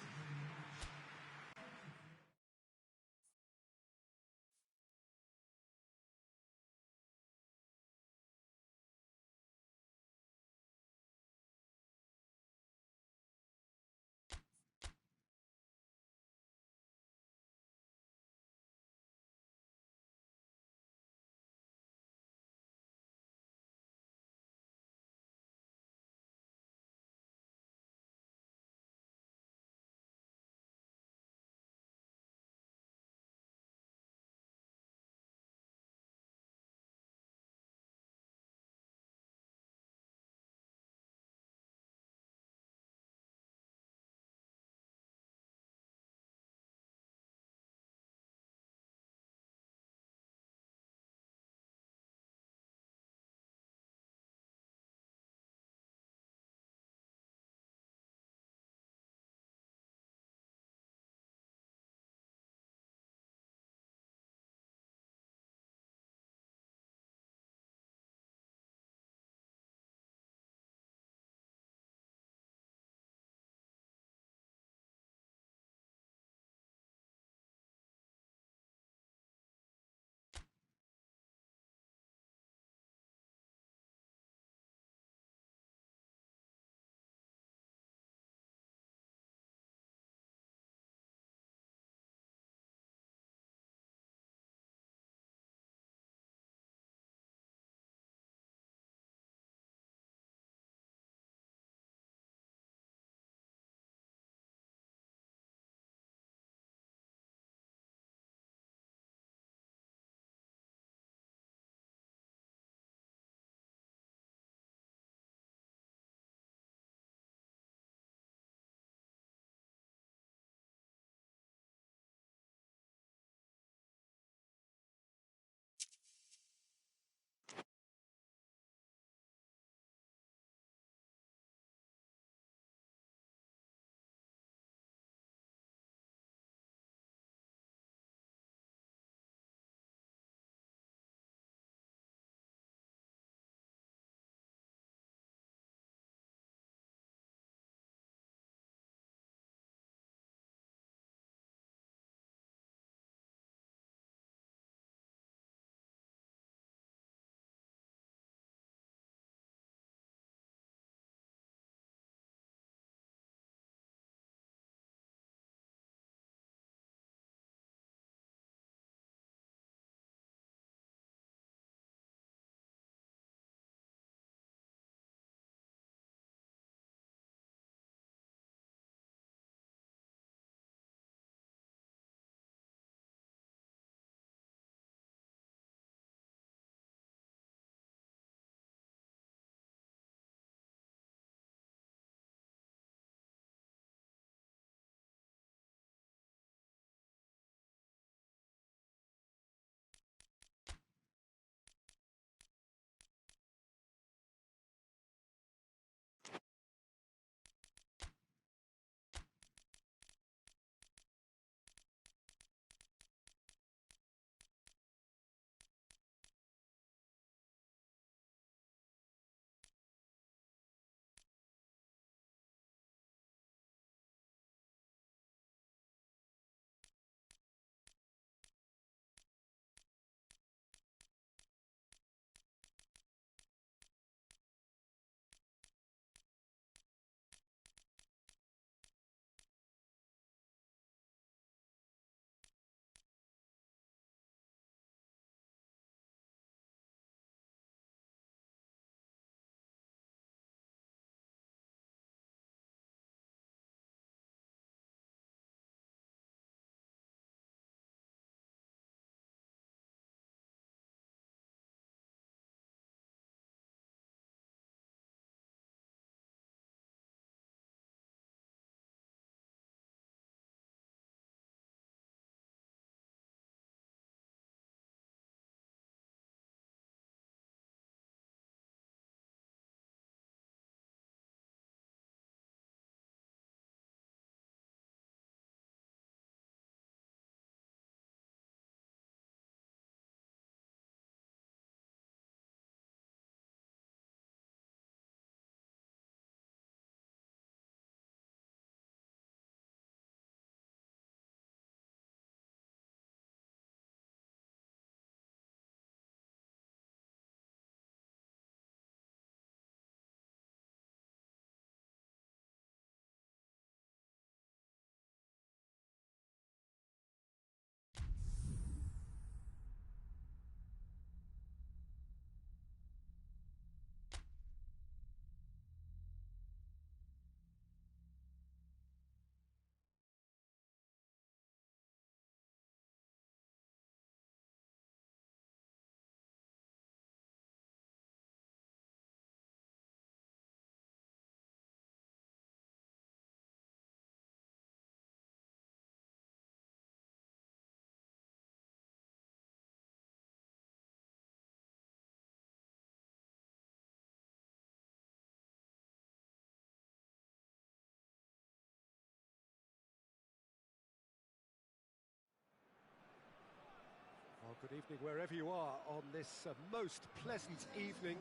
Good evening wherever you are on this most pleasant evening.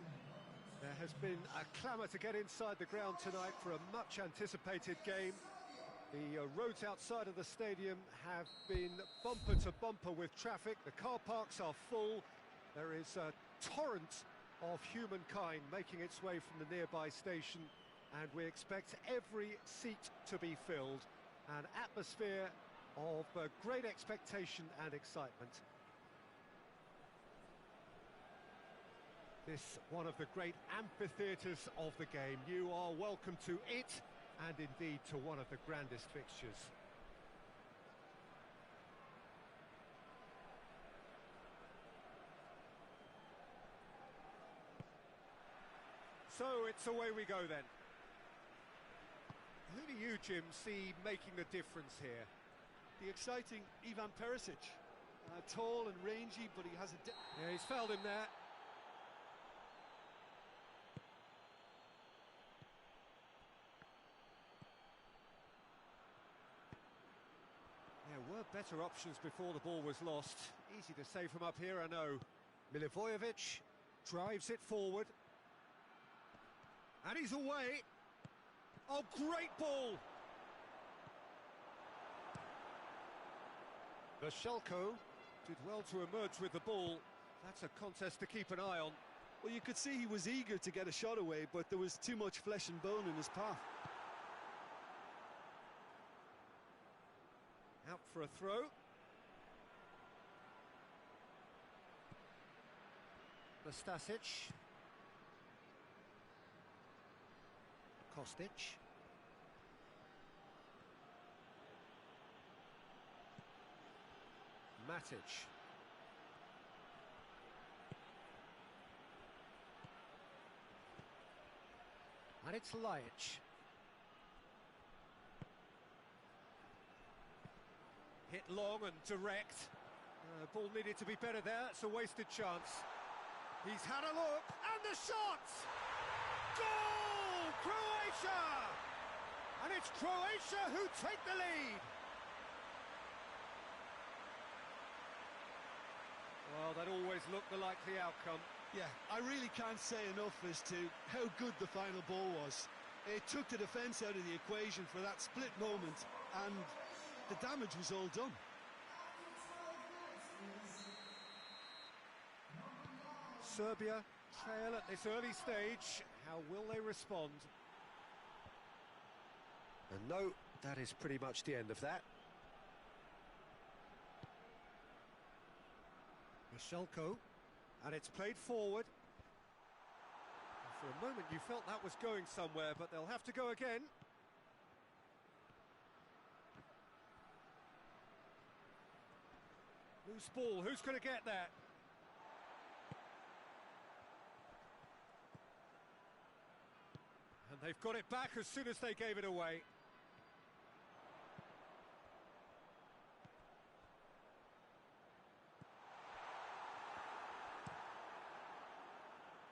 There has been a clamour to get inside the ground tonight for a much anticipated game. The roads outside of the stadium have been bumper to bumper with traffic. The car parks are full. There is a torrent of humankind making its way from the nearby station, and we expect every seat to be filled. An atmosphere of great expectation and excitement. This one of the great amphitheatres of the game. You are welcome to it, and indeed to one of the grandest fixtures. So it's away we go then. Who do you, Jim, see making the difference here? The exciting Ivan Perisic. Tall and rangy, but he has a... Yeah, he's fouled him there. There were better options before the ball was lost. Easy to save from up here, I know. Milivojevic drives it forward. And he's away. Oh, great ball! Vashelko did well to emerge with the ball. That's a contest to keep an eye on. Well, you could see he was eager to get a shot away, but there was too much flesh and bone in his path. Out for a throw. Nastasic. Kostic. Matic. And it's Laic. Hit long and direct. Ball needed to be better there. It's a wasted chance. He's had a look, and the shot! Goal! Croatia! And it's Croatia who take the lead. Well, that always looked the likely outcome. Yeah, I really can't say enough as to how good the final ball was. It took the defence out of the equation for that split moment, and the damage was all done. Serbia trail at this early stage. How will they respond? And no, that is pretty much the end of that. Vashelko, and it's played forward. For a moment you felt that was going somewhere, but they'll have to go again. Loose ball, who's going to get that? And they've got it back as soon as they gave it away.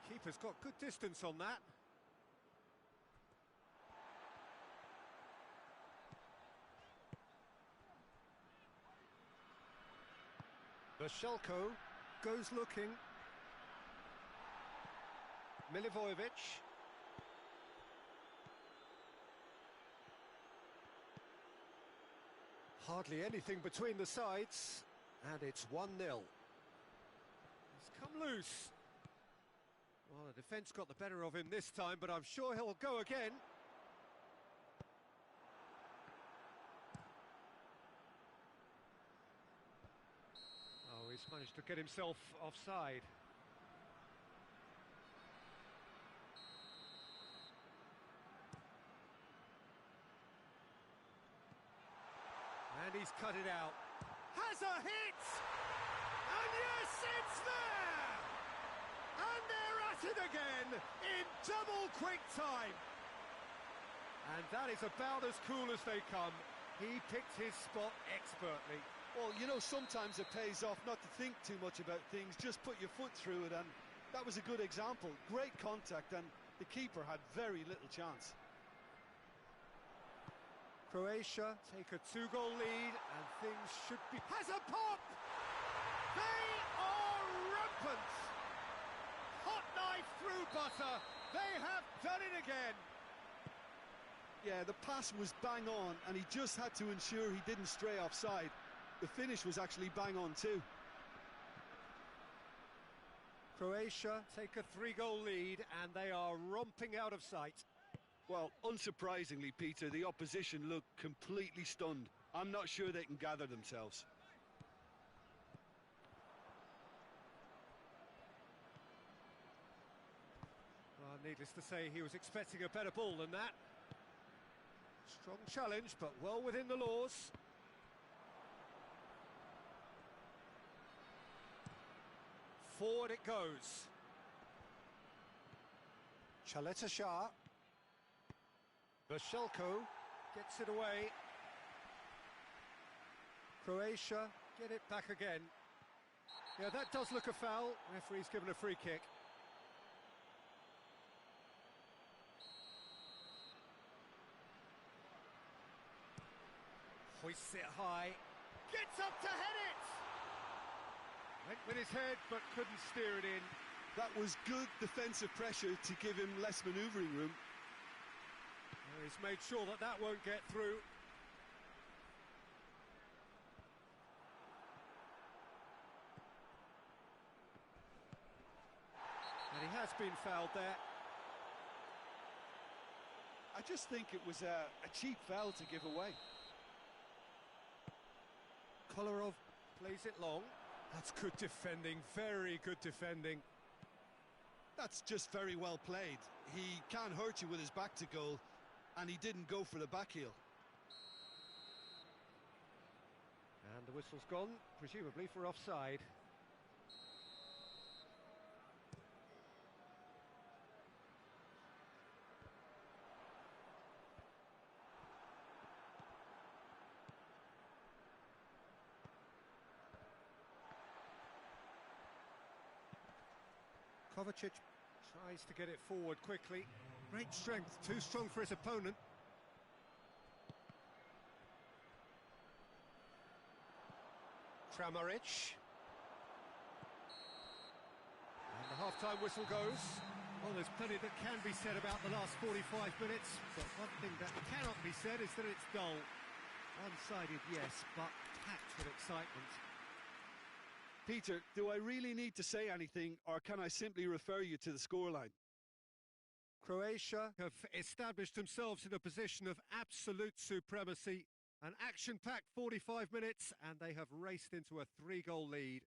Keeper's got good distance on that. Vashelko goes looking. Milivojevic. Hardly anything between the sides, and it's 1-0. He's come loose. Well, the defence got the better of him this time, but I'm sure he'll go again. Oh, he's managed to get himself offside. And he's cut it out. Has a hit! And yes, it's there! And they're at it again in double quick time. And that is about as cool as they come. He picked his spot expertly. Well, you know, sometimes it pays off not to think too much about things, just put your foot through it, and that was a good example. Great contact, and the keeper had very little chance. Croatia take a 2-goal lead, and things should be... Has a pop! They are rampant! Hot knife through butter. They have done it again. Yeah, the pass was bang on, and he just had to ensure he didn't stray offside. The finish was actually bang on too. Croatia take a 3-goal lead, and they are romping out of sight. Well, unsurprisingly, Peter, the opposition look completely stunned. I'm not sure they can gather themselves. Well, needless to say, he was expecting a better ball than that. Strong challenge, but well within the laws. Forward it goes. Chaleta Shah. Vashelko gets it away. Croatia get it back again. Yeah, that does look a foul. Referee's given a free kick. Hoists it high. Gets up to head it! Went with his head, but couldn't steer it in. That was good defensive pressure to give him less manoeuvring room. He's made sure that that won't get through. And he has been fouled there. I just think it was a cheap foul to give away. Kolarov plays it long. That's good defending, very good defending. That's just very well played. He can't hurt you with his back to goal, and he didn't go for the back heel. And the whistle's gone, presumably for offside. Kovacic tries to get it forward quickly. Great strength, too strong for his opponent. Kramaric. And the half-time whistle goes. Well, there's plenty that can be said about the last 45 minutes, but one thing that cannot be said is that it's dull. One-sided, yes, but packed with excitement. Peter, do I really need to say anything, or can I simply refer you to the scoreline? Croatia have established themselves in a position of absolute supremacy. An action-packed 45 minutes, and they have raced into a 3-goal lead.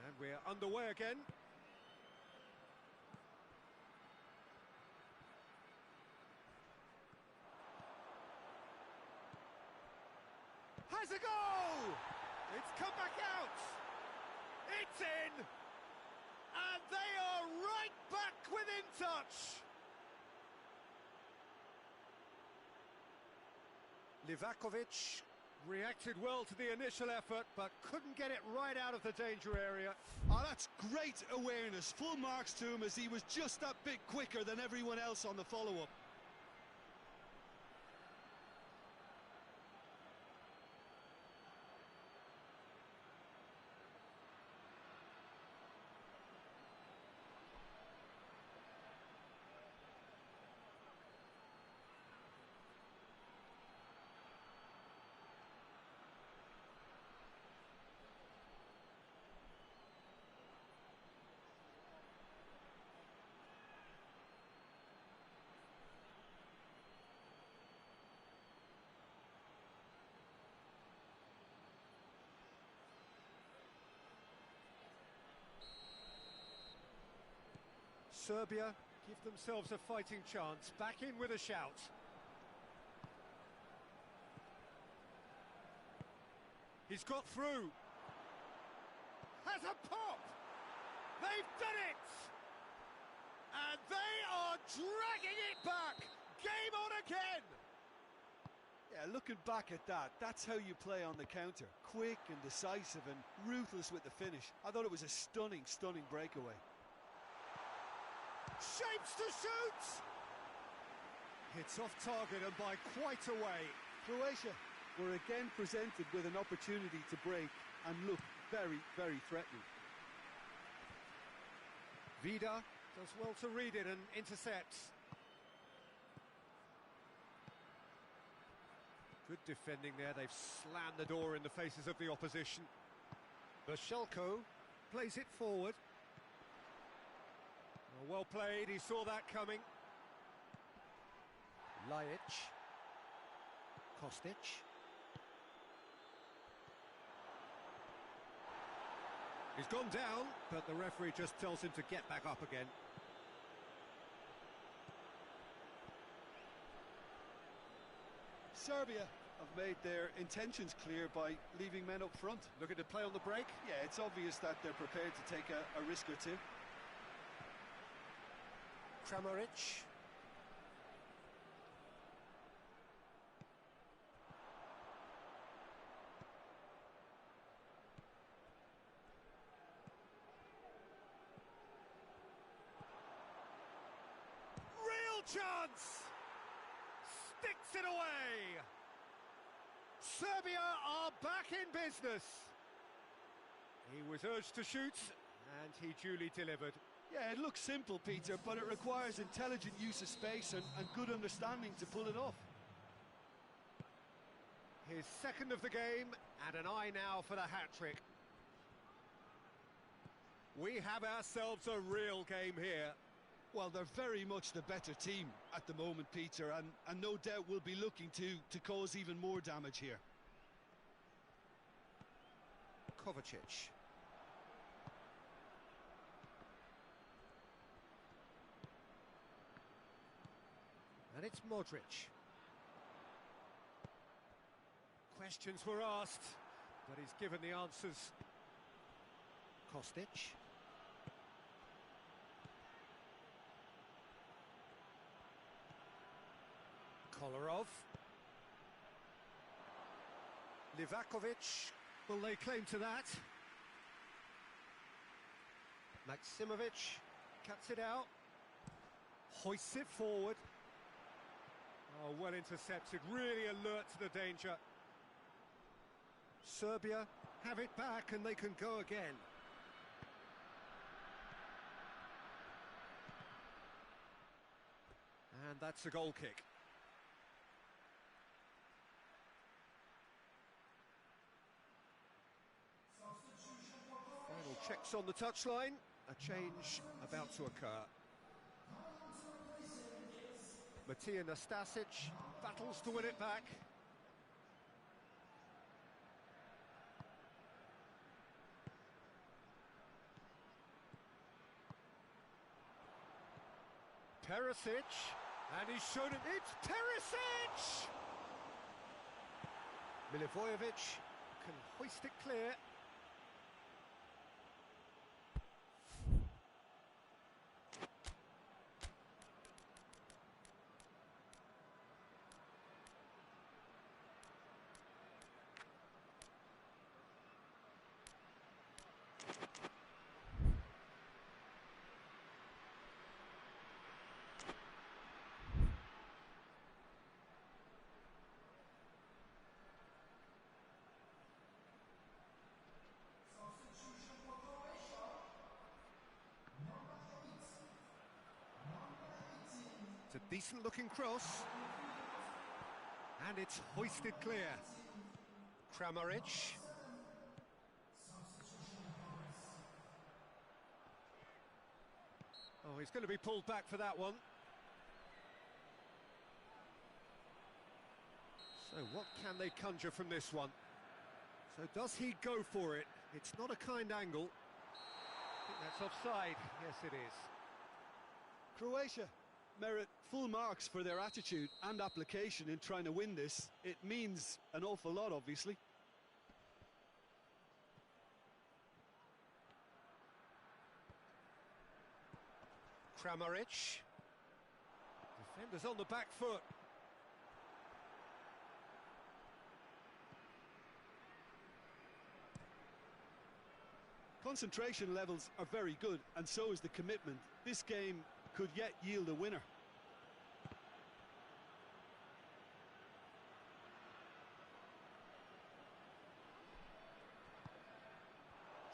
And we're underway again. Has a goal! It's come back out! It's in! And they are right back within touch! Livakovic reacted well to the initial effort, but couldn't get it right out of the danger area. Oh, that's great awareness. Full marks to him, as he was just that bit quicker than everyone else on the follow-up. Serbia give themselves a fighting chance, back in with a shout. He's got through. Has a pop! They've done it! And they are dragging it back! Game on again! Yeah, looking back at that, that's how you play on the counter. Quick and decisive and ruthless with the finish. I thought it was a stunning, stunning breakaway. Shapes to shoot! Hits off target and by quite a way. Croatia were again presented with an opportunity to break and look very, very threatening. Vida does well to read it and intercepts. Good defending there, they've slammed the door in the faces of the opposition. Bashelko plays it forward. Well played, he saw that coming. Lajic. Kostic. He's gone down, but the referee just tells him to get back up again. Serbia have made their intentions clear by leaving men up front. Looking to play on the break? Yeah, it's obvious that they're prepared to take a risk or two. Kramaric. Real chance! Sticks it away! Serbia are back in business. He was urged to shoot, and he duly delivered. Yeah, it looks simple, Peter, but it requires intelligent use of space and good understanding to pull it off. His second of the game, and an eye now for the hat-trick. We have ourselves a real game here. Well, they're very much the better team at the moment, Peter, and no doubt will be looking to cause even more damage here. Kovacic. And it's Modric. Questions were asked, but he's given the answers. Kostic. Kolarov. Livakovic. Will they claim to that? Maksimovic cuts it out. Hoists it forward. Oh, well intercepted, really alert to the danger. Serbia have it back and they can go again. And that's a goal kick. Final checks on the touchline. A change about to occur. Matija Nastasic battles to win it back. Perisic, and he's shown it. It's Perisic! Milivojevic can hoist it clear. It's a decent looking cross. And it's hoisted clear. Kramaric. Oh, he's going to be pulled back for that one. So what can they conjure from this one? So does he go for it? It's not a kind angle. I think that's offside. Yes, it is. Croatia merit full marks for their attitude and application in trying to win this. It means an awful lot, obviously. Kramaric. Defenders on the back foot. Concentration levels are very good, and so is the commitment. This game could yet yield a winner.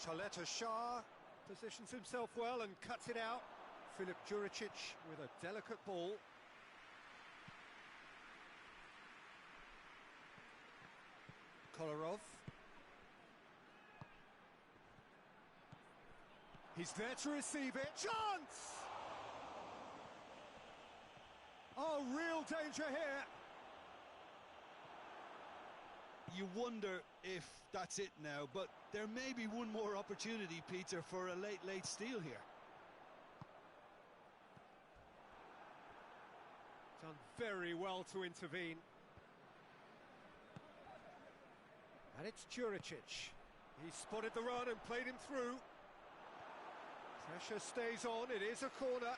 Chaleta Shah positions himself well and cuts it out. Filip Juricic with a delicate ball. Kolarov. He's there to receive it. Chance! Oh, real danger here. You wonder if that's it now, but there may be one more opportunity, Peter, for a late steal here. Done very well to intervene. And it's Juricic. He spotted the run and played him through. Pressure stays on, it is a corner.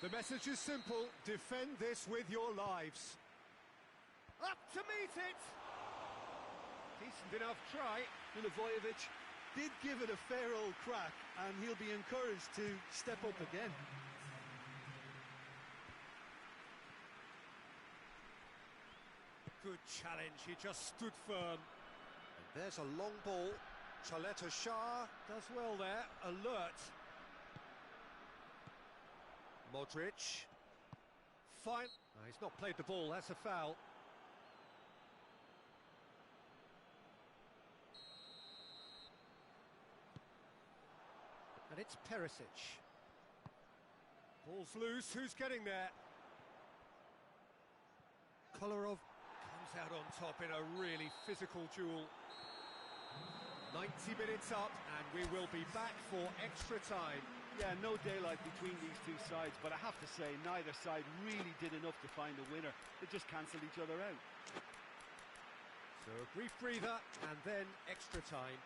The message is simple, defend this with your lives. Up to meet it! Decent enough try. Milivojevic did give it a fair old crack, and he'll be encouraged to step up again. Good challenge, he just stood firm. And there's a long ball. Chaleta Shah does well there, alert. Modric. Fine. No, he's not played the ball, that's a foul. And it's Perisic. Ball's loose, who's getting there? Kolarov comes out on top in a really physical duel. 90 minutes up, and we will be back for extra time. Yeah, no daylight between these two sides, but I have to say, neither side really did enough to find a winner. They just cancelled each other out. So a brief breather, and then extra time.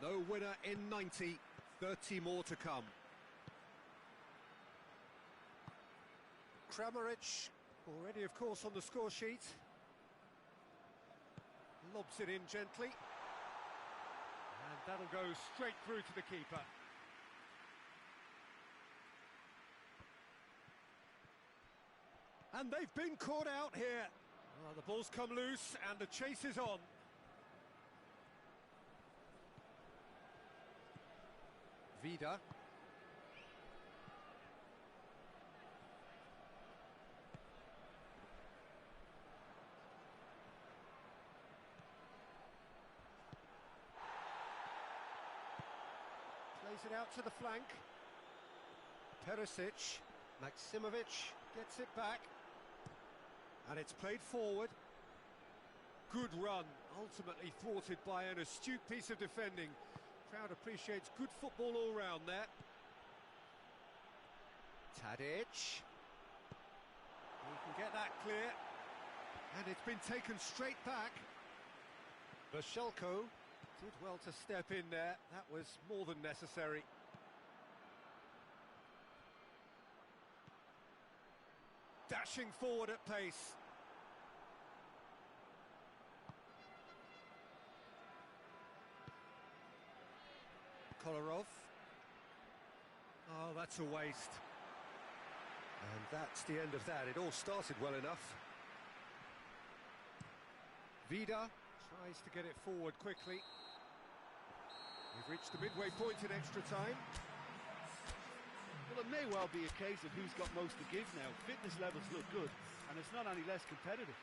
No winner in 90, 30 more to come. Kramaric, already of course on the score sheet. Lobs it in gently. And that'll go straight through to the keeper. And they've been caught out here. Well, the ball's come loose and the chase is on. Vida. Plays it out to the flank. Perisic. Maksimovic gets it back. And it's played forward. Good run, ultimately thwarted by an astute piece of defending. Crowd appreciates good football all round there. Tadic. He can get that clear. And it's been taken straight back. Bashelko did well to step in there. That was more than necessary. Dashing forward at pace. Kolarov. Oh, that's a waste. And that's the end of that. It all started well enough. Vida tries to get it forward quickly. We've reached the midway point in extra time. Well, it may well be a case of who's got most to give now. Fitness levels look good, and it's not any less competitive.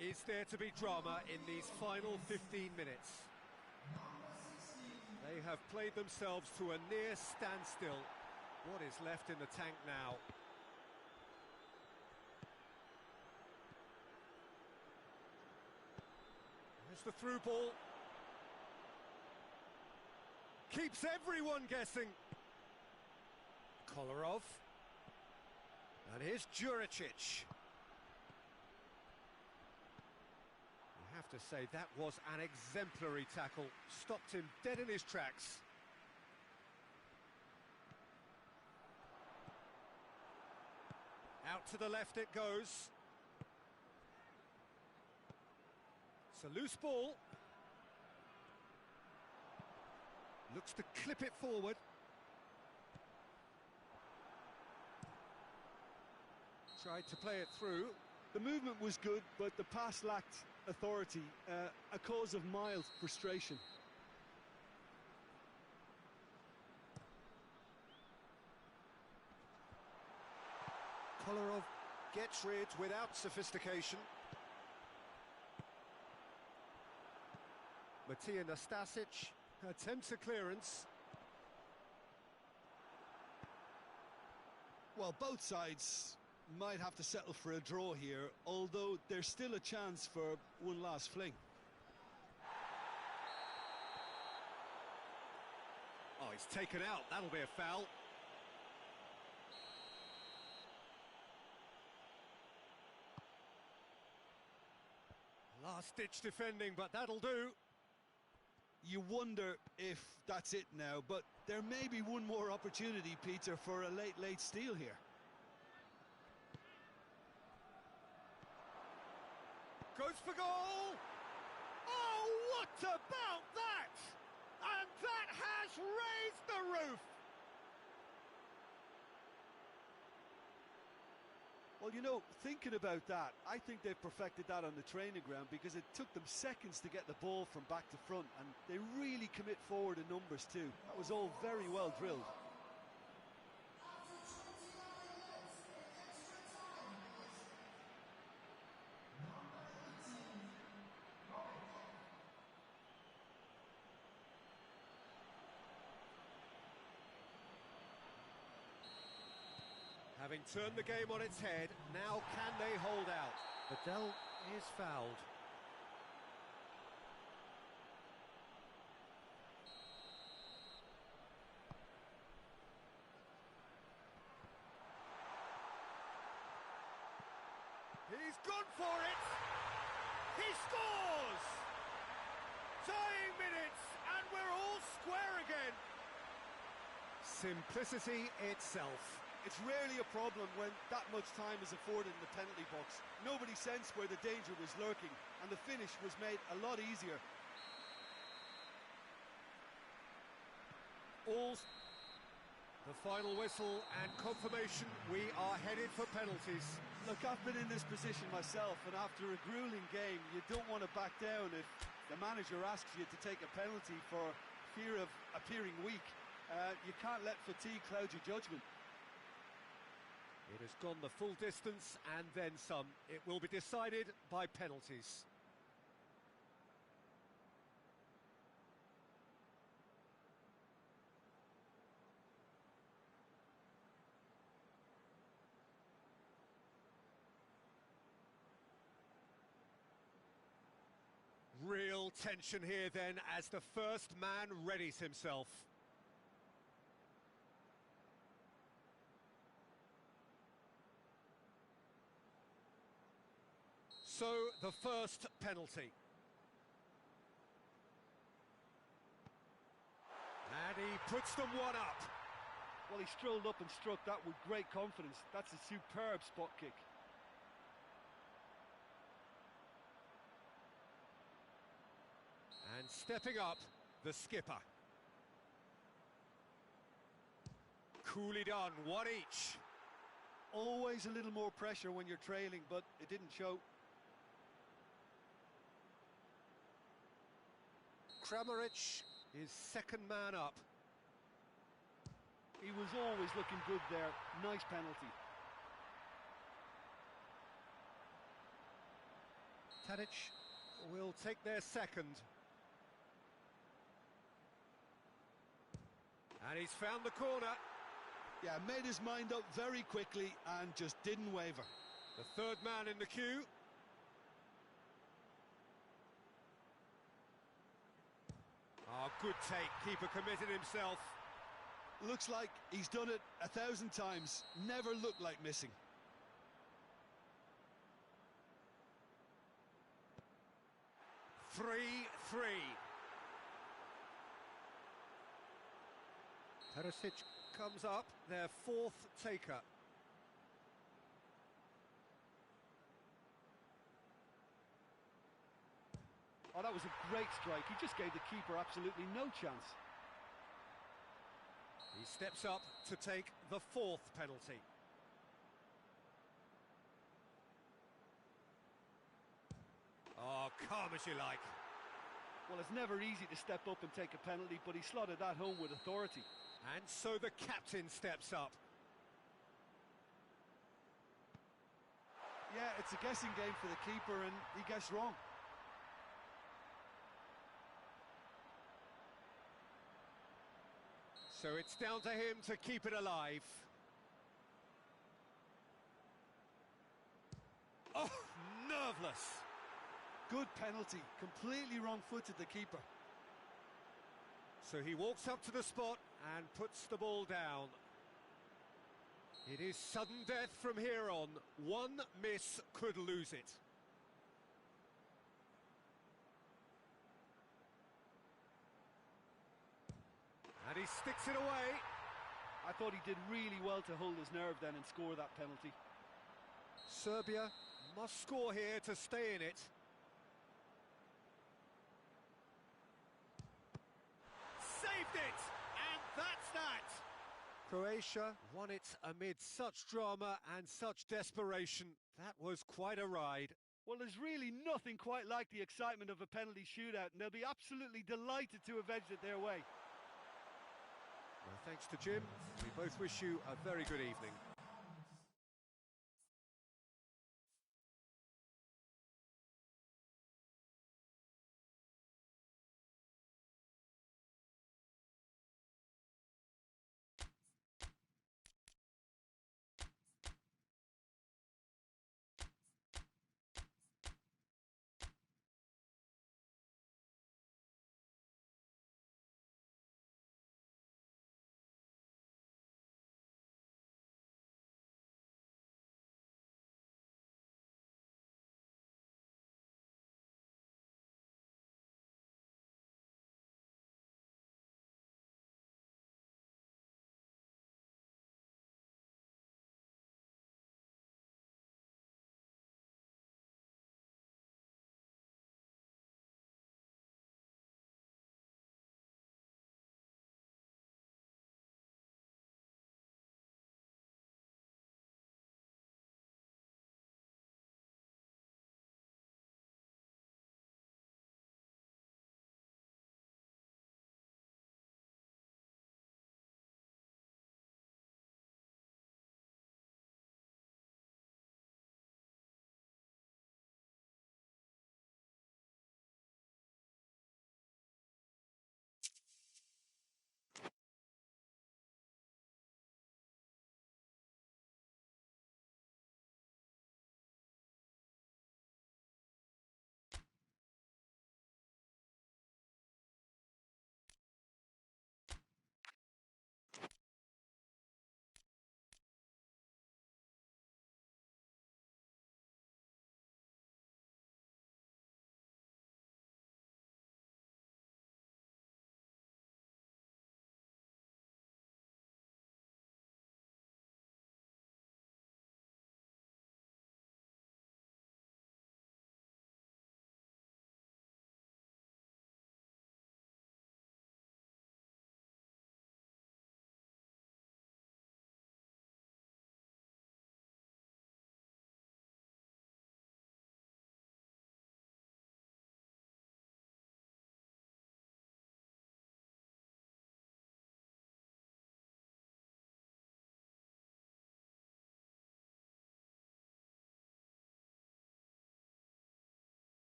Is there to be drama in these final 15 minutes? They have played themselves to a near standstill. What is left in the tank now? There's the through ball. Keeps everyone guessing. Kolarov. And here's Juricic. To say that was an exemplary tackle, stopped him dead in his tracks. Out to the left it goes. It's a loose ball. Looks to clip it forward. Tried to play it through. The movement was good, but the pass lacked authority, a cause of mild frustration. Kolarov gets rid without sophistication. Matija Nastasic attempts a clearance. Well, both sides might have to settle for a draw here, although there's still a chance for one last fling. Oh, he's taken out. That'll be a foul. Last-ditch defending, but that'll do. You wonder if that's it now, but there may be one more opportunity, Peter, for a late steal here. Goes for goal! Oh, what about that? And that has raised the roof! Well, you know, thinking about that, I think they've perfected that on the training ground because it took them seconds to get the ball from back to front, and they really commit forward in numbers too. That was all very well drilled. Having turned the game on its head, now can they hold out? Adel is fouled. He's gone for it! He scores! Tying minutes, and we're all square again. Simplicity itself. It's rarely a problem when that much time is afforded in the penalty box. Nobody sensed where the danger was lurking, and the finish was made a lot easier. The final whistle and confirmation, we are headed for penalties. Look, I've been in this position myself, and after a grueling game, you don't want to back down if the manager asks you to take a penalty for fear of appearing weak. You can't let fatigue cloud your judgment. It has gone the full distance and then some. It will be decided by penalties. tension here then as the first man readies himself. So, the first penalty. And he puts them one up. Well, he strolled up and struck that with great confidence. That's a superb spot kick. And stepping up, the skipper. Coolly done, one each. Always a little more pressure when you're trailing, but it didn't show. Kramaric is second man up. He was always looking good there. Nice penalty. Tadic will take their second. And he's found the corner. Yeah, made his mind up very quickly and just didn't waver. The third man in the queue. Oh, good take. Keeper committed himself. Looks like he's done it 1,000 times. Never looked like missing. Three. Perisic comes up, their fourth taker. Oh, that was a great strike. He just gave the keeper absolutely no chance. He steps up to take the fourth penalty. Oh, calm as you like. Well, it's never easy to step up and take a penalty, but he slotted that home with authority. And so the captain steps up. Yeah, it's a guessing game for the keeper, and he guessed wrong. So it's down to him to keep it alive. Oh, nerveless. Good penalty. Completely wrong-footed, the keeper. So he walks up to the spot and puts the ball down. It is sudden death from here on. One miss could lose it. And he sticks it away. I thought he did really well to hold his nerve then and score that penalty. Serbia must score here to stay in it. Saved it! And that's that! Croatia won it amid such drama and such desperation. That was quite a ride. Well, there's really nothing quite like the excitement of a penalty shootout, and they'll be absolutely delighted to have edged it their way. Well, thanks to Jim. We both wish you a very good evening.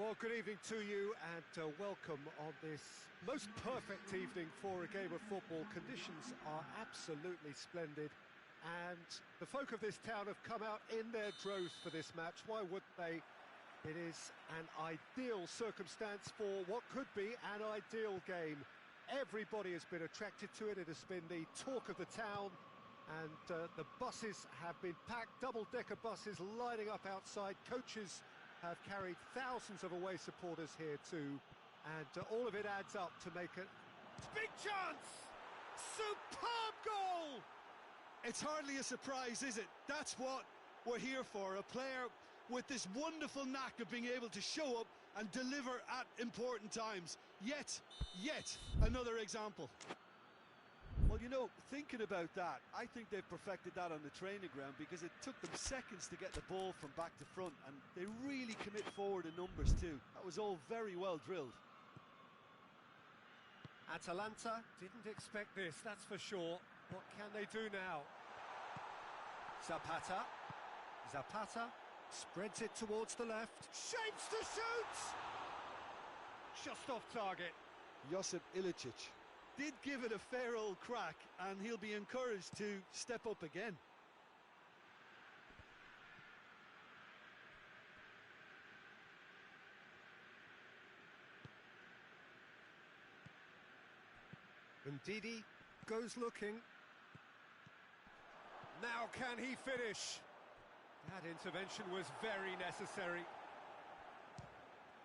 Well, good evening to you and welcome on this most perfect evening for a game of football. Conditions are absolutely splendid and the folk of this town have come out in their droves for this match. Why wouldn't they? It is an ideal circumstance for what could be an ideal game. Everybody has been attracted to it. It has been the talk of the town and the buses have been packed, double-decker buses lining up outside. Coaches have carried thousands of away supporters here too, and all of it adds up to make it... Big chance! Superb goal! It's hardly a surprise, is it? That's what we're here for, a player with this wonderful knack of being able to show up and deliver at important times. Yet another example. Well, you know, thinking about that, I think they've perfected that on the training ground because it took them seconds to get the ball from back to front, and they really commit forward in numbers too. That was all very well drilled. Atalanta didn't expect this, that's for sure. What can they do now? Zapata spreads it towards the left. Shapes to shoot! Just off target. Josip Ilicic did give it a fair old crack, and he'll be encouraged to step up again. Ndidi goes looking. Now can he finish? That intervention was very necessary.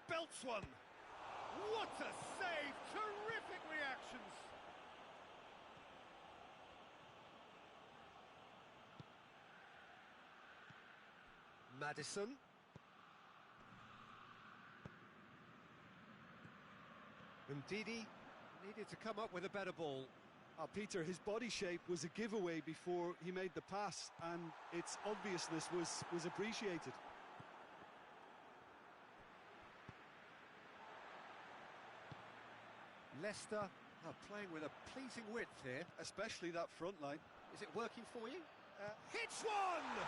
Belts one. What a save! Terrific reactions! Maddison. Ndidi needed to come up with a better ball. Peter, his body shape was a giveaway before he made the pass, and its obviousness was appreciated. Leicester are playing with a pleasing width here. Especially that front line. Is it working for you? Hits one!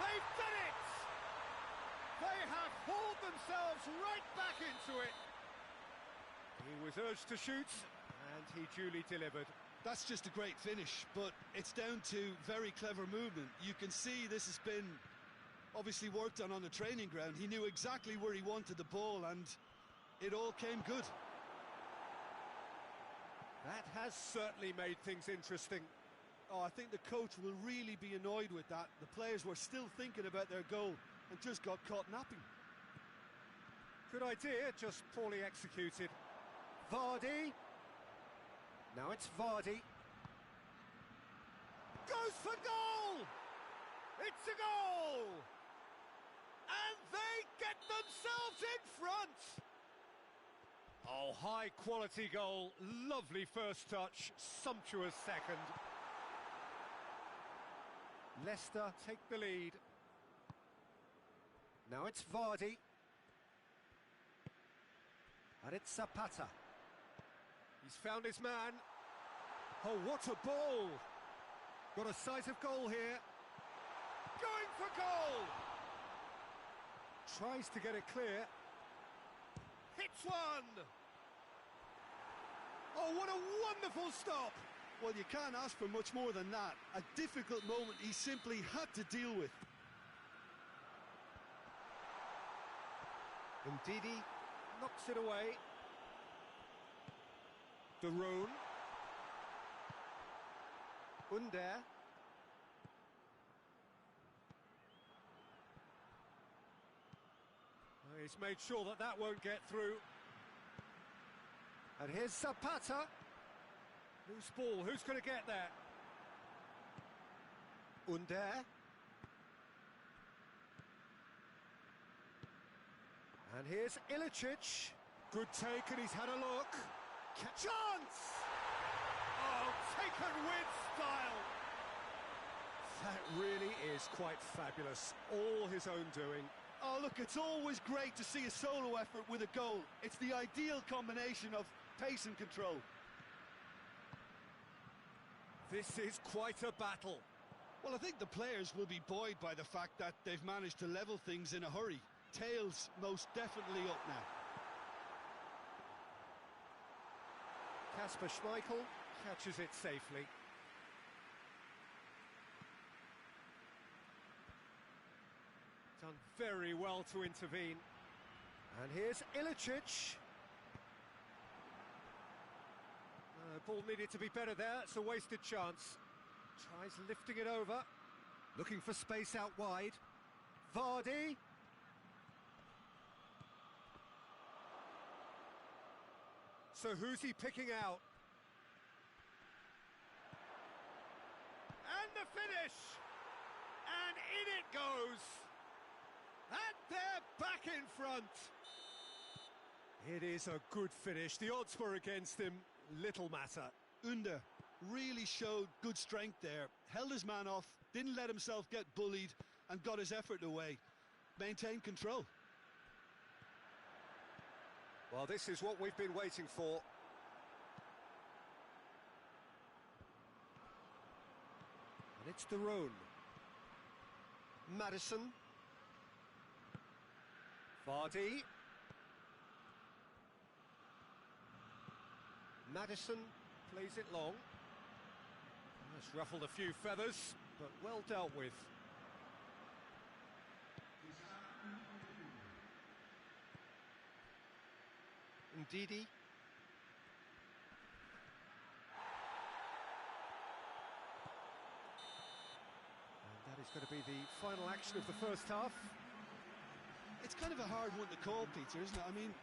They've done it! They have hauled themselves right back into it. He was urged to shoot, and he duly delivered. That's just a great finish, but it's down to very clever movement. You can see this has been obviously worked on the training ground. He knew exactly where he wanted the ball, and it all came good. That has certainly made things interesting. Oh, I think the coach will really be annoyed with that. The players were still thinking about their goal and just got caught napping. Good idea, just poorly executed. Vardy. Now it's Vardy. Goes for goal! It's a goal! And they get themselves in front! Oh, high-quality goal. Lovely first touch. Sumptuous second. Leicester take the lead. Now it's Vardy. And it's Zapata. He's found his man. Oh, what a ball! Got a sight of goal here. Going for goal! Tries to get it clear. Hits one! Oh, what a wonderful stop! Well, you can't ask for much more than that. A difficult moment he simply had to deal with. Ndidi knocks it away. De Roon. Under. He's made sure that that won't get through. And here's Zapata. Loose ball, who's going to get there? Under. And here's Ilicic. Good take, and he's had a look. Chance! Oh, taken with style. That really is quite fabulous. All his own doing. Oh, look, it's always great to see a solo effort with a goal. It's the ideal combination of pace and control. This is quite a battle. Well, I think the players will be buoyed by the fact that they've managed to level things in a hurry. tail's most definitely up now. Kasper Schmeichel catches it safely. Done very well to intervene. And here's Ilicic. Ball needed to be better there, it's a wasted chance. Tries lifting it over. Looking for space out wide. Vardy. So who's he picking out? And the finish! And in it goes! And they're back in front! It is a good finish. The odds were against him. Little matter. Under really showed good strength there. Held his man off, didn't let himself get bullied, and got his effort away. Maintained control. Well, this is what we've been waiting for. And it's De Roon. Maddison. Vardy. Maddison plays it long. That's ruffled a few feathers, but well dealt with. Ndidi. And that is going to be the final action of the first half. It's kind of a hard one to call, Peter, isn't it? I mean,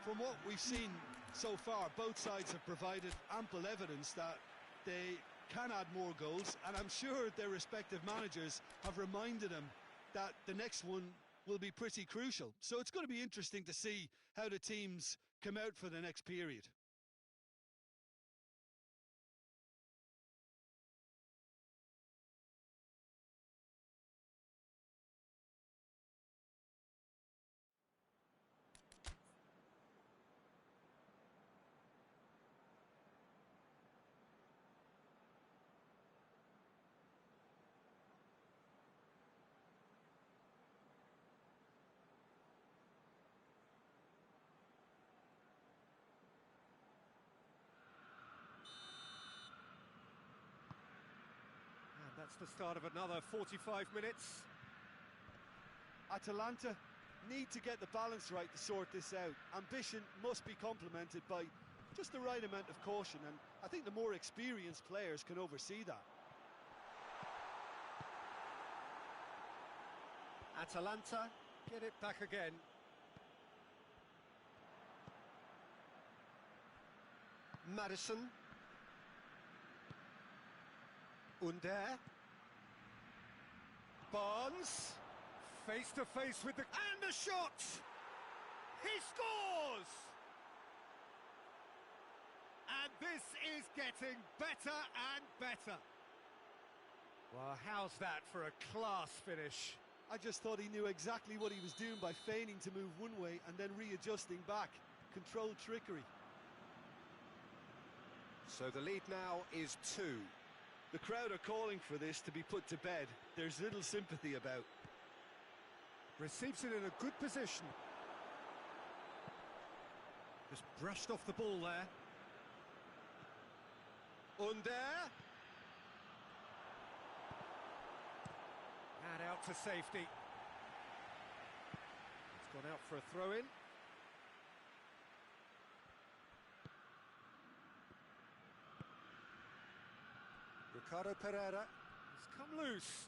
from what we've seen so far, both sides have provided ample evidence that they can add more goals, and I'm sure their respective managers have reminded them that the next one will be pretty crucial. So it's going to be interesting to see how the teams come out for the next period. That's the start of another 45 minutes. Atalanta need to get the balance right to sort this out. Ambition must be complemented by just the right amount of caution, and I think the more experienced players can oversee that. Atalanta get it back again. Maddison. Under. Barnes. Face to face with the... And the shot! He scores! And this is getting better and better. Well, how's that for a class finish? I just thought he knew exactly what he was doing by feigning to move one way and then readjusting back. Controlled trickery. So the lead now is 2. The crowd are calling for this to be put to bed. There's little sympathy about. Receives it in a good position. Just brushed off the ball there. Under. And out to safety. It's gone out for a throw-in. Ricardo Pereira has come loose.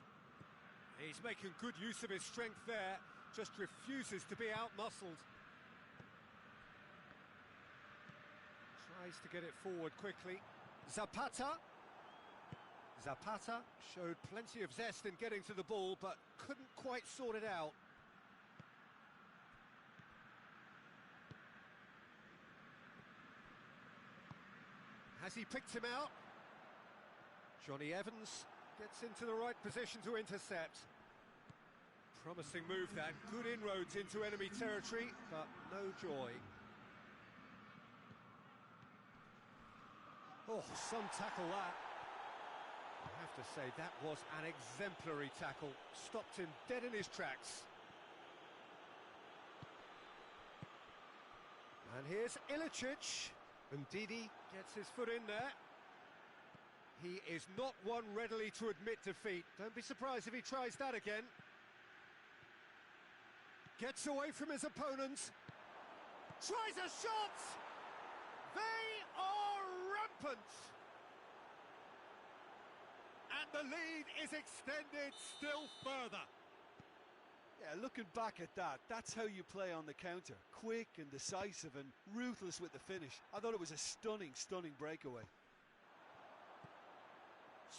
He's making good use of his strength there, just refuses to be out-muscled. Tries to get it forward quickly. Zapata. Zapata showed plenty of zest in getting to the ball, but couldn't quite sort it out. Has he picked him out? Johnny Evans gets into the right position to intercept. Promising move that, good inroads into enemy territory, but no joy. Oh, some tackle that. I have to say, that was an exemplary tackle. Stopped him dead in his tracks. And here's Ilicic. And Didi gets his foot in there. He is not one readily to admit defeat. Don't be surprised if he tries that again. Gets away from his opponents. Tries a shot! They are rampant! And the lead is extended still further. Yeah, looking back at that, that's how you play on the counter. Quick and decisive and ruthless with the finish. I thought it was a stunning, stunning breakaway.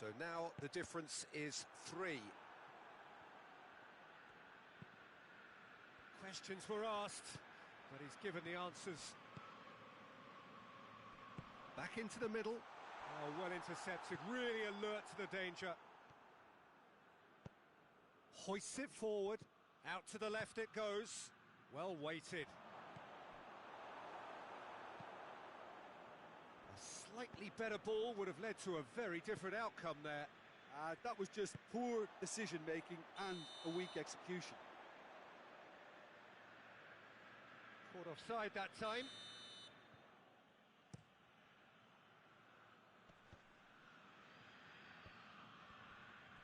So now the difference is 3. Questions were asked, but he's given the answers. Back into the middle. Oh, well intercepted, really alert to the danger. Hoists it forward. Out to the left it goes. Well weighted. A slightly better ball would have led to a very different outcome there. That was just poor decision-making and a weak execution. Caught offside that time.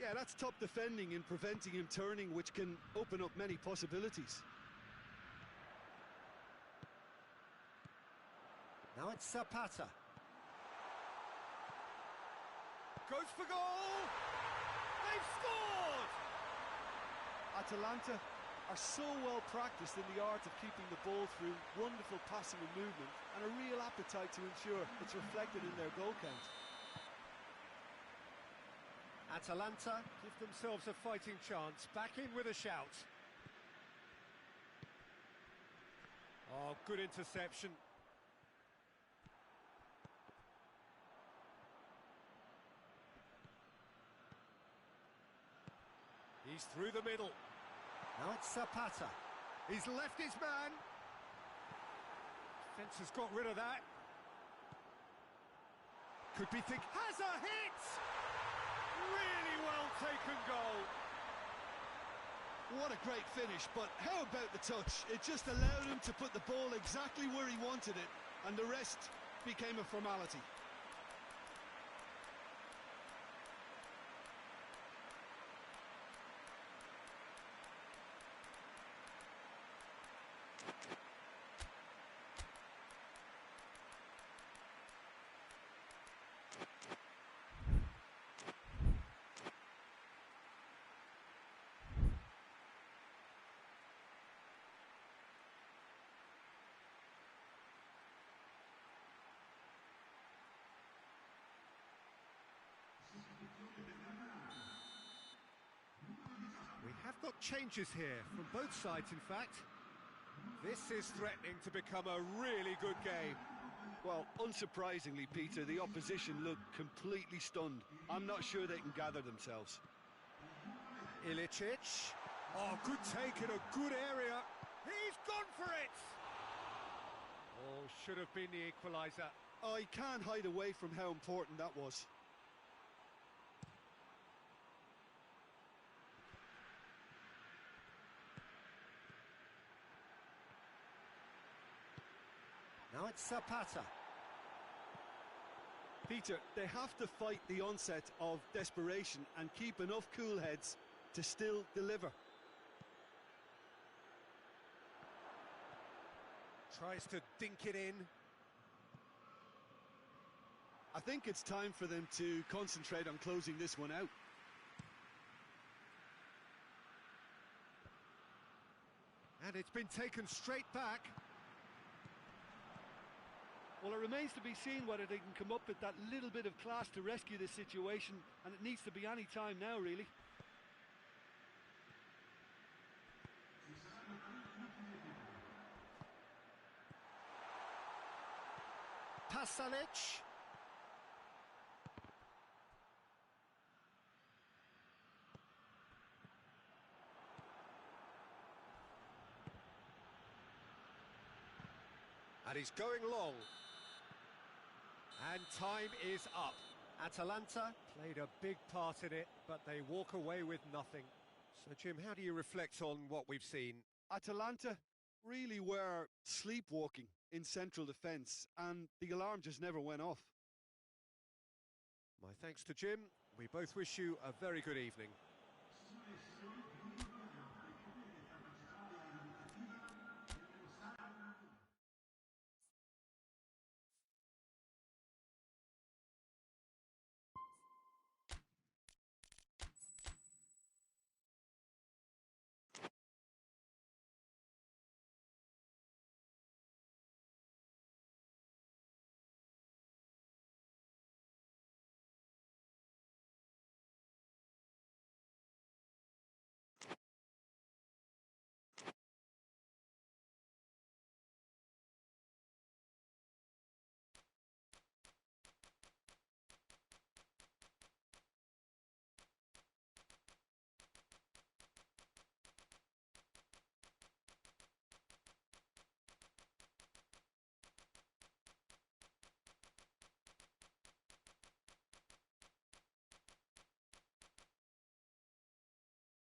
Yeah, that's top defending in preventing him turning, which can open up many possibilities. Now it's Zapata. Goes for goal! They've scored! Atalanta are so well practiced in the art of keeping the ball through wonderful passing and movement, and a real appetite to ensure it's reflected in their goal count. Atalanta give themselves a fighting chance, back in with a shout. Oh, good interception. He's through the middle. Now it's Zapata. He's left his man. Defence has got rid of that. Could be has a hit! Really well taken goal. What a great finish, but how about the touch? It just allowed him to put the ball exactly where he wanted it, and the rest became a formality. We have got changes here, from both sides in fact. This is threatening to become a really good game. Well, unsurprisingly, Peter, the opposition look completely stunned. I'm not sure they can gather themselves. Ilicic. Oh, good take in a good area. He's gone for it! Oh, should have been the equaliser. I can't hide away from how important that was. Now it's Zapata. Peter, they have to fight the onset of desperation and keep enough cool heads to still deliver. Tries to dink it in. I think it's time for them to concentrate on closing this one out. And it's been taken straight back. Well, it remains to be seen whether they can come up with that little bit of class to rescue this situation, and it needs to be any time now, really. Pasalic. And he's going long. And time is up. Atalanta played a big part in it, but they walk away with nothing. So, Jim, how do you reflect on what we've seen? Atalanta really were sleepwalking in central defence, and the alarm just never went off. My thanks to Jim. We both wish you a very good evening.